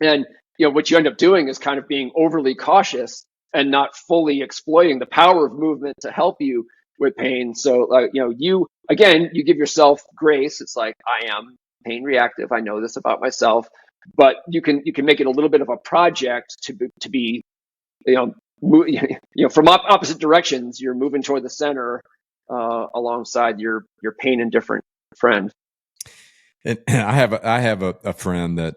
[SPEAKER 2] and what you end up doing is kind of being overly cautious and not fully exploiting the power of movement to help you with pain. So you give yourself grace. It's I am pain reactive. I know this about myself, but you can make it a little bit of a project to be from opposite directions. You're moving toward the center alongside your pain indifferent friend.
[SPEAKER 1] And I have a friend that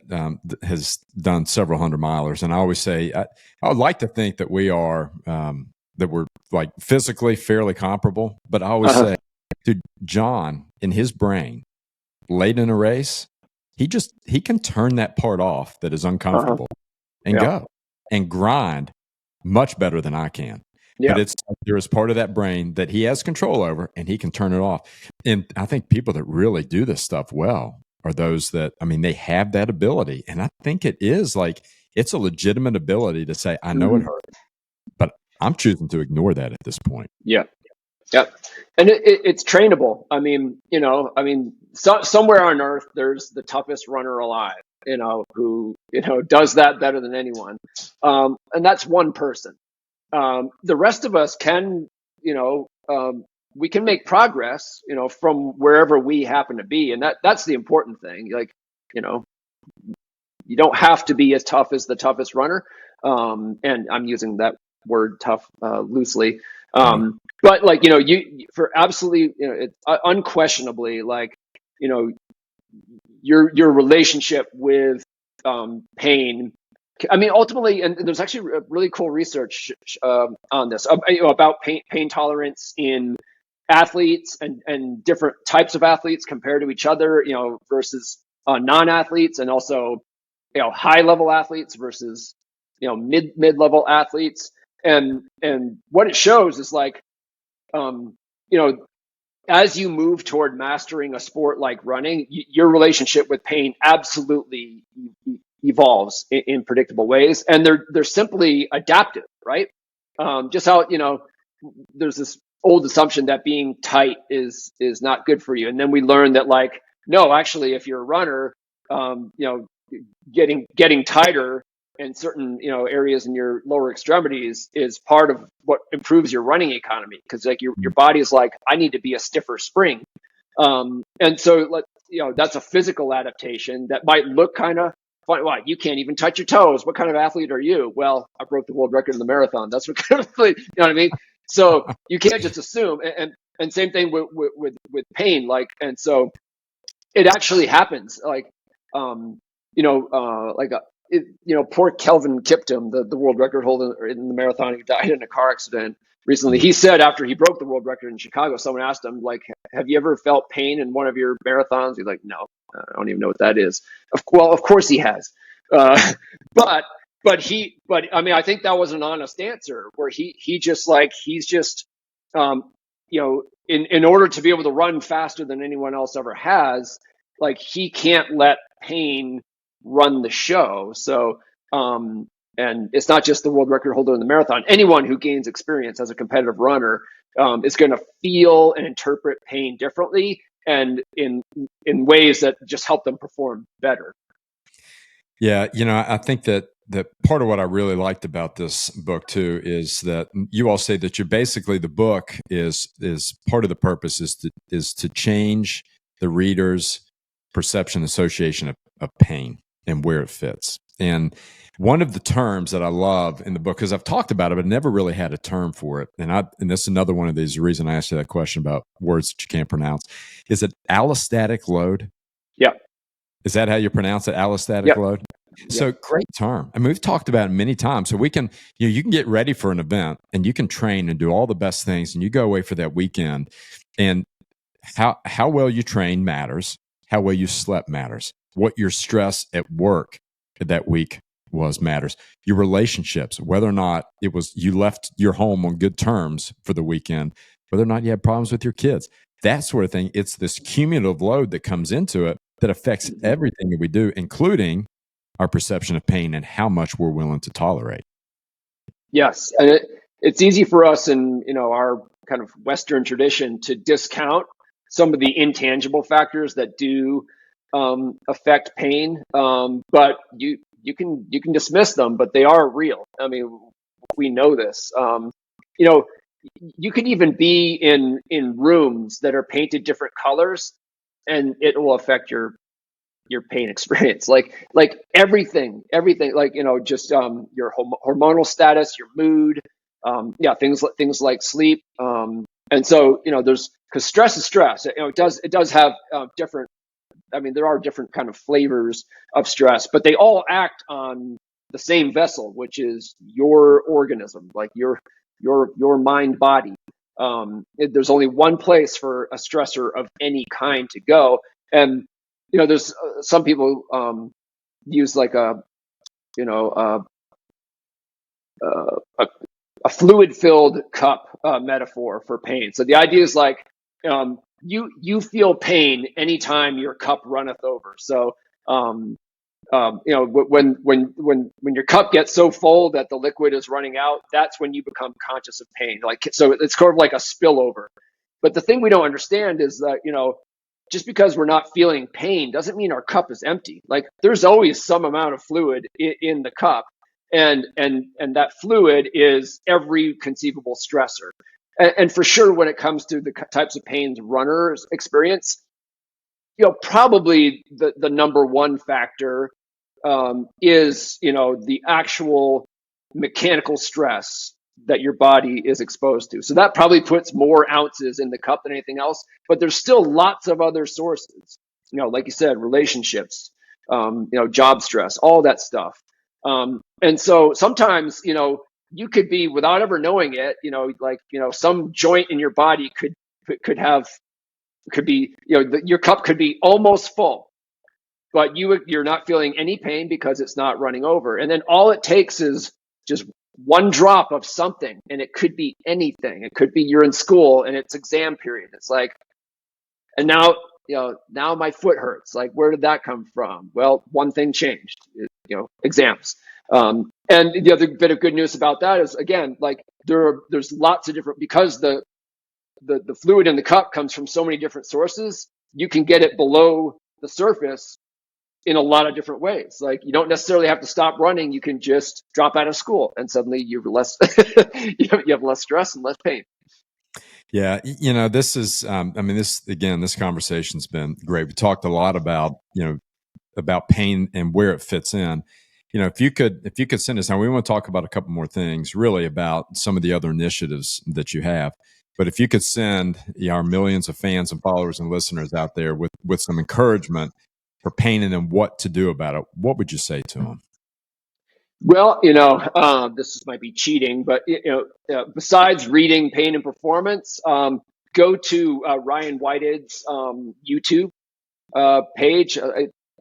[SPEAKER 1] has done several 100-milers, and I always say I would like to think that we are that we're physically fairly comparable, but I always say, dude, John, in his brain, late in a race, he can turn that part off that is uncomfortable and go and grind much better than I can. Yeah. But there is part of that brain that he has control over, and he can turn it off. And I think people that really do this stuff well are those that, they have that ability. And I think it is it's a legitimate ability to say, I know it hurts, but I'm choosing to ignore that at this point.
[SPEAKER 2] Yeah. Yep. And it's trainable. Somewhere on earth, there's the toughest runner alive, who, does that better than anyone. And that's one person. The rest of us can, we can make progress, from wherever we happen to be. And that's the important thing. You don't have to be as tough as the toughest runner. And I'm using that word tough loosely. But you for absolutely, it's unquestionably your relationship with pain. Ultimately, and there's actually really cool research on this about pain tolerance in athletes and different types of athletes compared to each other, versus non-athletes, and also high level athletes versus mid-level athletes. And what it shows is as you move toward mastering a sport like running, your relationship with pain absolutely evolves in predictable ways, and they're simply adaptive, right? Just how there's this old assumption that being tight is not good for you, and then we learn that no, actually, if you're a runner, getting tighter in certain areas in your lower extremities is part of what improves your running economy, because like your body is like, I need to be a stiffer spring. And so that's a physical adaptation that might look kind of funny. Why, you can't even touch your toes? What kind of athlete are you? Well, I broke the world record in the marathon. That's what kind of athlete, you know what I mean? So you can't just assume. And same thing with pain. Like, and so it actually happens. Like, poor Kelvin Kiptum, the world record holder in the marathon, he died in a car accident recently. He said after he broke the world record in Chicago, someone asked him, like, have you ever felt pain in one of your marathons? He's like, no, I don't even know what that is. Well, of course he has. But I mean, I think that was an honest answer where he's just, in order to be able to run faster than anyone else ever has, like, he can't let pain run the show. So, and it's not just the world record holder in the marathon. Anyone who gains experience as a competitive runner is going to feel and interpret pain differently, and in ways that just help them perform better.
[SPEAKER 1] Yeah, I think that part of what I really liked about this book too is that you all say that the book is part of the purpose is to change the reader's perception association of pain and where it fits. And one of the terms that I love in the book, because I've talked about it, but never really had a term for it, and this is another one of these reason I asked you that question about words that you can't pronounce, is it allostatic load?
[SPEAKER 2] Yeah.
[SPEAKER 1] Is that how you pronounce it? Allostatic load? So great term. I mean, we've talked about it many times. So we can, you can get ready for an event and you can train and do all the best things, and you go away for that weekend, and how well you train matters. How well you slept matters. What your stress at work that week was matters. Your relationships, whether or not it was you left your home on good terms for the weekend, whether or not you had problems with your kids, that sort of thing. It's this cumulative load that comes into it that affects everything that we do, including our perception of pain and how much we're willing to tolerate.
[SPEAKER 2] Yes, and it's easy for us in our kind of Western tradition to discount some of the intangible factors that do affect pain, but you can dismiss them, but they are real. I mean, we know this. You can even be in rooms that are painted different colors, and it will affect your pain experience. Like everything, like, just your hormonal status, your mood, things like sleep. And so, because stress is stress. It does have different. I mean, there are different kind of flavors of stress, but they all act on the same vessel, which is your organism, like your mind body. There's only one place for a stressor of any kind to go, and there's some people use like a fluid-filled cup metaphor for pain. So the idea is like, you feel pain anytime your cup runneth over. So when your cup gets so full that the liquid is running out, that's when you become conscious of pain. Like, so it's kind of like a spillover. But the thing we don't understand is that just because we're not feeling pain doesn't mean our cup is empty. Like, there's always some amount of fluid in the cup, and that fluid is every conceivable stressor. And for sure, when it comes to the types of pains runners experience, probably the number one factor is the actual mechanical stress that your body is exposed to. So that probably puts more ounces in the cup than anything else, but there's still lots of other sources, like you said, relationships, job stress, all that stuff. And so sometimes, you could be, without ever knowing it, some joint in your body could be, your cup could be almost full, but you're not feeling any pain because it's not running over. And then all it takes is just one drop of something, and it could be anything. It could be you're in school and it's exam period. It's like, and now my foot hurts. Like, where did that come from? Well, one thing changed, exams. And the other bit of good news about that is, again, like, there's lots of different, because the fluid in the cup comes from so many different sources, you can get it below the surface in a lot of different ways. Like you don't necessarily have to stop running. You can just drop out of school and suddenly you're less, you have less stress and less pain.
[SPEAKER 1] Yeah, this is, this conversation's been great. We talked a lot about, about pain and where it fits in. If you could send us, now we want to talk about a couple more things really about some of the other initiatives that you have. But if you could send our millions of fans and followers and listeners out there with some encouragement for pain and then what to do about it, what would you say to them?
[SPEAKER 2] Well, this might be cheating, but besides reading Pain and Performance, go to Ryan Whitehead's YouTube page.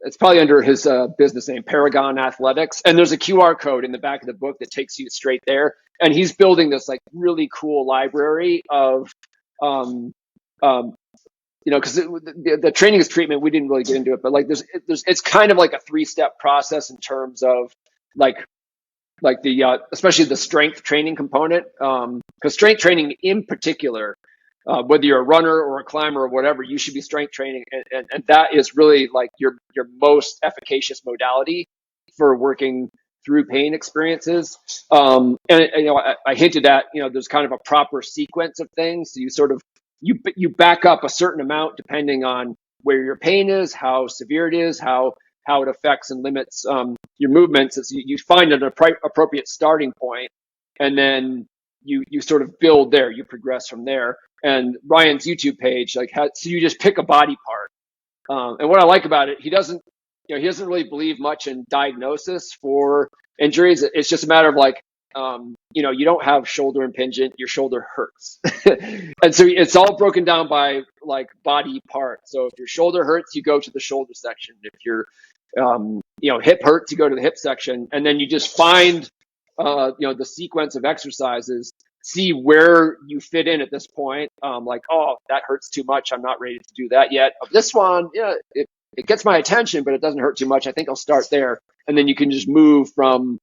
[SPEAKER 2] It's probably under his business name, Paragon Athletics, and there's a QR code in the back of the book that takes you straight there. And he's building this like really cool library of, because the training is treatment. We didn't really get into it, but like it's kind of like a 3-step process in terms of like the especially the strength training component, because strength training in particular, whether you're a runner or a climber or whatever, you should be strength training, and that is really like your most efficacious modality for working through pain experiences. I hinted at there's kind of a proper sequence of things. So you sort of you back up a certain amount depending on where your pain is, how severe it is, how it affects and limits your movements. Is you find an appropriate starting point, and then you sort of build there. You progress from there. And Ryan's YouTube page, so you just pick a body part. And what I like about it, he doesn't really believe much in diagnosis for injuries. It's just a matter of you don't have shoulder impingement, your shoulder hurts. And so it's all broken down by like body part. So if your shoulder hurts, you go to the shoulder section. If your hip hurts, you go to the hip section, and then you just find the sequence of exercises, see where you fit in at this point. That hurts too much, I'm not ready to do that yet. This one, it gets my attention, but it doesn't hurt too much. I think I'll start there. And then you can just move from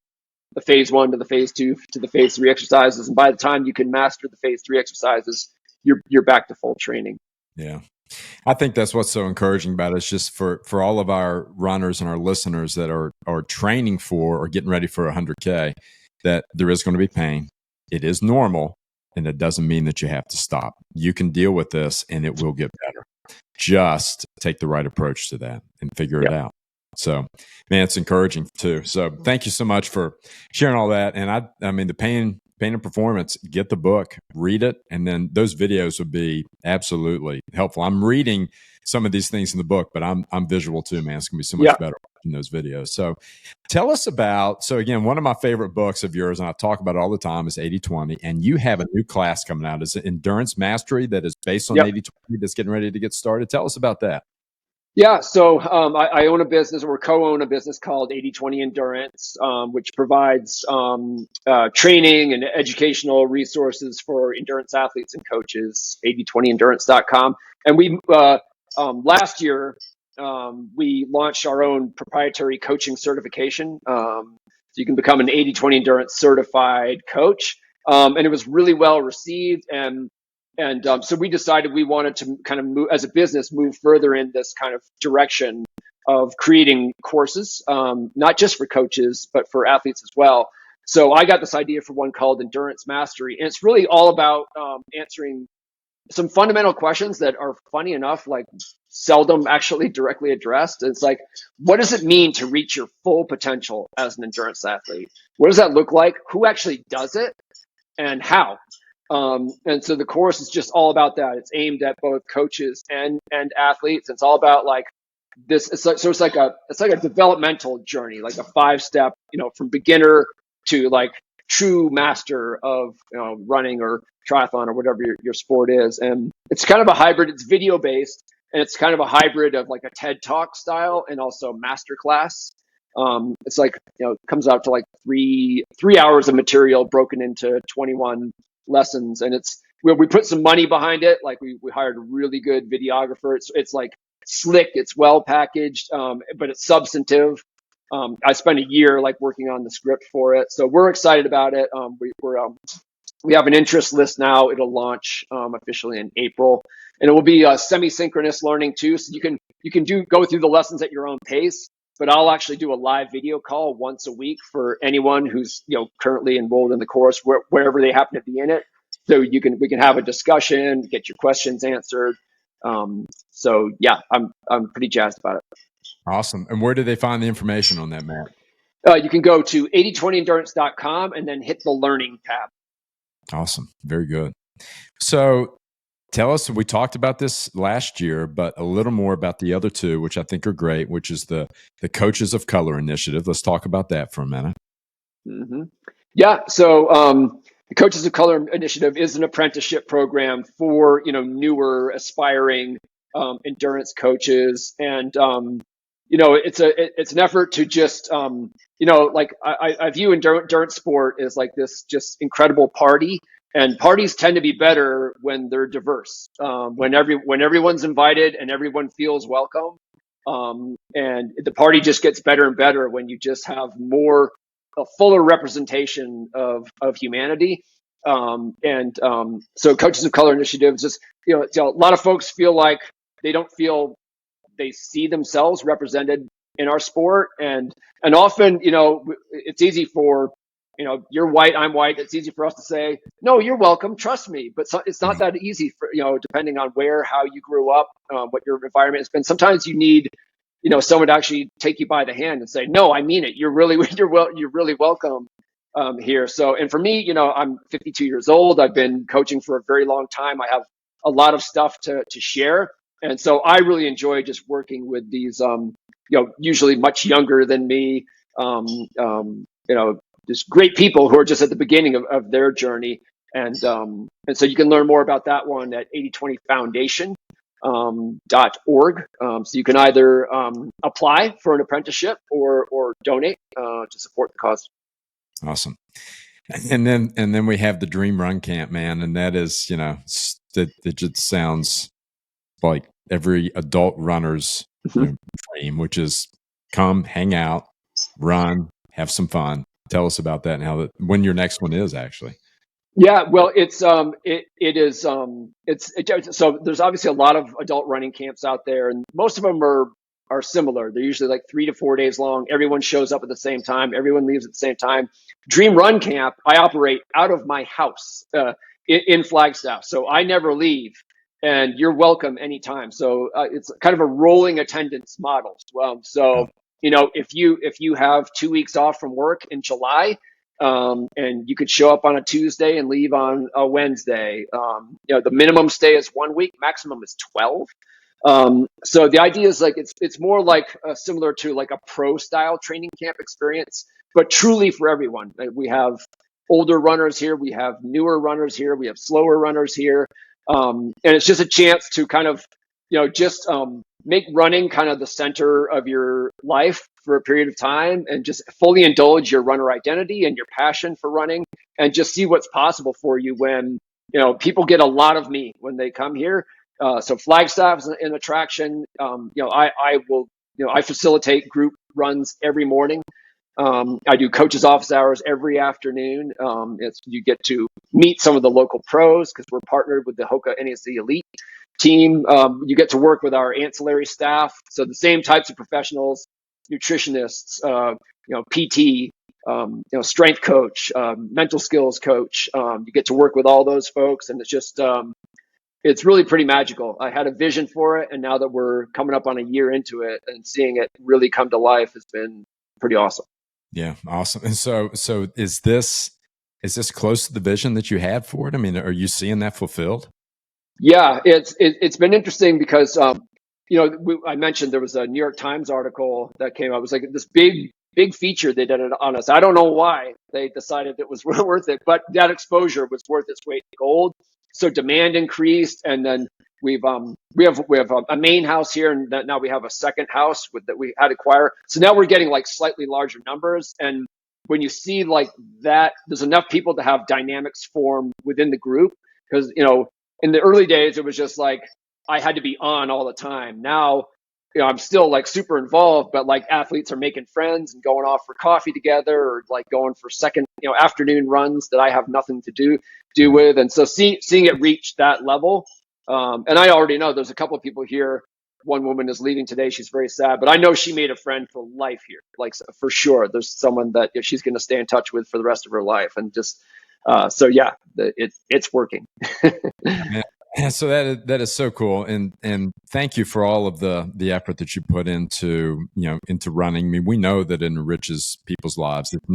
[SPEAKER 2] the phase 1 to the phase 2 to the phase 3 exercises. And by the time you can master the phase 3 exercises, you're back to full training.
[SPEAKER 1] Yeah. I think that's what's so encouraging about it. It's just for all of our runners and our listeners that are training for or getting ready for 100K, that there is going to be pain. It is normal, and it doesn't mean that you have to stop. You can deal with this, and it will get better. Just take the right approach to that and figure it out. So, man, it's encouraging too. So thank you so much for sharing all that. And I mean, the pain and performance, get the book, read it. And then those videos would be absolutely helpful. I'm reading some of these things in the book, but I'm visual too, man. It's going to be so much better in those videos. So tell us about, so again, one of my favorite books of yours, and I talk about it all the time, is 80-20. And you have a new class coming out. Is it Endurance Mastery that is based on 80-20 that's getting ready to get started? Tell us about that.
[SPEAKER 2] Yeah, so I own a business, or co-own a business called 80-20 Endurance, which provides training and educational resources for endurance athletes and coaches, 8020endurance.com. And we last year, we launched our own proprietary coaching certification. So you can become an 80-20 Endurance certified coach. And it was really well received. And so we decided we wanted to kind of move, as a business, move further in this kind of direction of creating courses, not just for coaches, but for athletes as well. So I got this idea for one called Endurance Mastery. And it's really all about answering some fundamental questions that are, funny enough, like seldom actually directly addressed. It's like, what does it mean to reach your full potential as an endurance athlete? What does that look like? Who actually does it? And how? And so the course is just all about that. It's aimed at both coaches and athletes. It's all about like this. It's like a developmental journey, like a 5-step, from beginner to like true master of running or triathlon or whatever your sport is. And it's kind of a hybrid. It's video based, and it's kind of a hybrid of like a TED Talk style and also masterclass. It's like it comes out to like three hours of material broken into 21 lessons, and we put some money behind it. Like we hired a really good videographer. It's like slick, it's well packaged, but it's substantive. I spent a year like working on the script for it, so we're excited about it. We have an interest list now. It'll launch officially in April, and it will be semi-synchronous learning too. So you can go through the lessons at your own pace. but I'll actually do a live video call once a week for anyone who's currently enrolled in the course, wherever they happen to be in it. So we can have a discussion, get your questions answered. So yeah, I'm pretty jazzed about it.
[SPEAKER 1] Awesome. And where do they find the information on that, Matt?
[SPEAKER 2] You can go to 8020endurance.com and then hit the learning tab.
[SPEAKER 1] Awesome. Very good. So tell us, we talked about this last year, but a little more about the other two, which I think are great, which is the Coaches of Color initiative. Let's talk about that for a minute.
[SPEAKER 2] Mm-hmm. Yeah. So the Coaches of Color initiative is an apprenticeship program for, newer aspiring endurance coaches. And, it's an effort to just, like I view endurance sport as like this just incredible party. And parties tend to be better when they're diverse, when everyone's invited and everyone feels welcome. And the party just gets better and better when you just have a fuller representation of humanity. So Coaches of Color initiatives, just, a lot of folks feel like they don't feel they see themselves represented in our sport. And often, it's easy for, you're white, I'm white. It's easy for us to say, no, you're welcome, trust me. But it's not that easy for, depending on how you grew up, what your environment has been. Sometimes you need, someone to actually take you by the hand and say, no, I mean it. You're really welcome here. So, and for me, I'm 52 years old. I've been coaching for a very long time. I have a lot of stuff to share. And so I really enjoy just working with these, usually much younger than me, just great people who are just at the beginning of their journey. And so you can learn more about that one at 8020foundation.org. So you can either apply for an apprenticeship or donate to support the cause.
[SPEAKER 1] Awesome. And then we have the Dream Run Camp, man. And that is, it just sounds like every adult runner's dream, which is come, hang out, run, have some fun. Tell us about that and when your next one is actually.
[SPEAKER 2] Yeah, well, so there's obviously a lot of adult running camps out there, and most of them are similar. They're usually like 3 to 4 days long. Everyone shows up at the same time. Everyone leaves at the same time. Dream Run Camp, I operate out of my house in Flagstaff, so I never leave, and you're welcome anytime. So it's kind of a rolling attendance model. So if you have 2 weeks off from work in July. And you could show up on a Tuesday and leave on a Wednesday. The minimum stay is 1 week, maximum is 12. So the idea is like it's more like similar to like a pro style training camp experience, but truly for everyone. We have older runners here, we have newer runners here, we have slower runners here, and it's just a chance to kind of just make running kind of the center of your life for a period of time and just fully indulge your runner identity and your passion for running and just see what's possible for you when, people get a lot of me when they come here. So Flagstaff is an attraction. I facilitate group runs every morning. I do coaches office hours every afternoon. You get to meet some of the local pros because we're partnered with the Hoka NSC Elite team. You get to work with our ancillary staff. So the same types of professionals, nutritionists, PT, strength coach, mental skills coach. You get to work with all those folks, and it's just, it's really pretty magical. I had a vision for it, and now that we're coming up on a year into it and seeing it really come to life has been pretty awesome.
[SPEAKER 1] Yeah, awesome. And so is this close to the vision that you had for it? I mean, are you seeing that fulfilled?
[SPEAKER 2] Yeah, it's been interesting because I mentioned there was a New York Times article that came out. It was like this big feature they did on us. I don't know why they decided it was worth it, but that exposure was worth its weight in gold. So demand increased, and then we have a main house here, and now we have a second house that we had to acquire. So now we're getting like slightly larger numbers, and when you see like that, there's enough people to have dynamics form within the group because in the early days it was just like I had to be on all the time. Now I'm still like super involved, but like athletes are making friends and going off for coffee together or like going for second, afternoon runs that I have nothing to do with. And so seeing it reach that level. And I already know there's a couple of people here one woman is leaving today. She's very sad, but I know she made a friend for life here. Like, for sure, there's someone that she's going to stay in touch with for the rest of her life. And just, so yeah, it's working.
[SPEAKER 1] Yeah, so that is so cool, and thank you for all of the effort that you put into into running. I mean, we know that it enriches people's lives. It's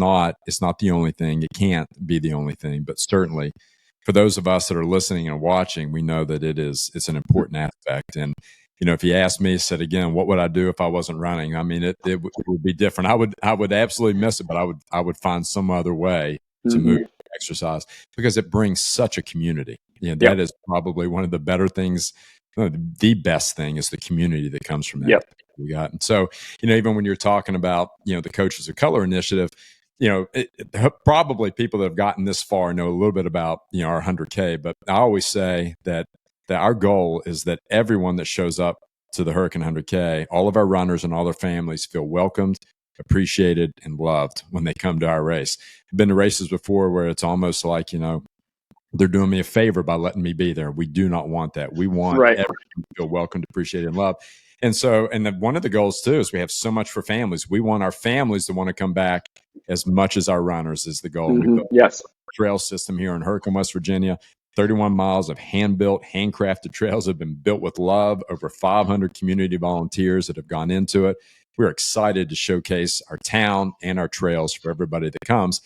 [SPEAKER 1] not the only thing. It can't be the only thing, but certainly for those of us that are listening and watching, we know that it's an important aspect. And if you asked me, said again, what would I do if I wasn't running? I mean, it would be different. I would absolutely miss it, but I would find some other way to move, exercise, because it brings such a community. That is probably one of the better things. The best thing is the community that comes from that. We got. And so, even when you're talking about, the Coaches of Color initiative, probably people that have gotten this far know a little bit about, our 100K, but I always say that our goal is that everyone that shows up to the Hurricane 100K, all of our runners and all their families feel welcomed, appreciated, and loved when they come to our race. I've been to races before where it's almost like, they're doing me a favor by letting me be there. We do not want that. We want everyone to feel welcomed, appreciated, and loved. And so, one of the goals too is we have so much for families. We want our families to want to come back as much as our runners is the goal. We built a trail system here in Hurricane, West Virginia. 31 miles of hand-built, handcrafted trails have been built with love. Over 500 community volunteers that have gone into it. We're excited to showcase our town and our trails for everybody that comes.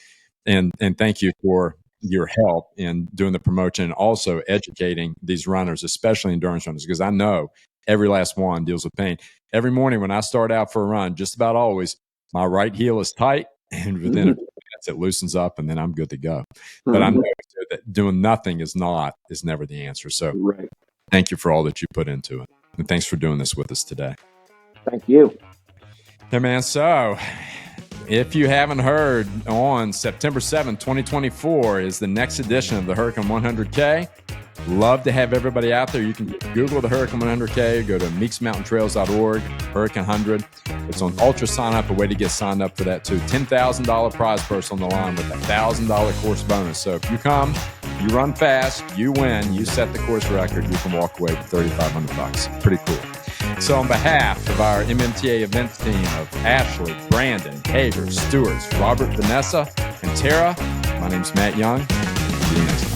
[SPEAKER 1] And thank you for your help in doing the promotion and also educating these runners, especially endurance runners, because I know every last one deals with pain. Every morning when I start out for a run, just about always, my right heel is tight, and within a few minutes it loosens up, and then I'm good to go. But I know that doing nothing is never the answer. So thank you for all that you put into it. And thanks for doing this with us today.
[SPEAKER 2] Thank you.
[SPEAKER 1] Hey, man. So if you haven't heard, on September 7th, 2024 is the next edition of the Hurricane 100K. Love to have everybody out there. You can Google the Hurricane 100K, go to meeksmountaintrails.org, Hurricane 100. It's on Ultra Sign Up, a way to get signed up for that too. $10,000 prize purse on the line with a $1,000 course bonus. So if you come, you run fast, you win, you set the course record, you can walk away with $3,500. Pretty cool. So on behalf of our MMTA events team of Ashley, Brandon, Hager, Stewarts, Robert, Vanessa, and Tara, my name's Matt Young. See you next time.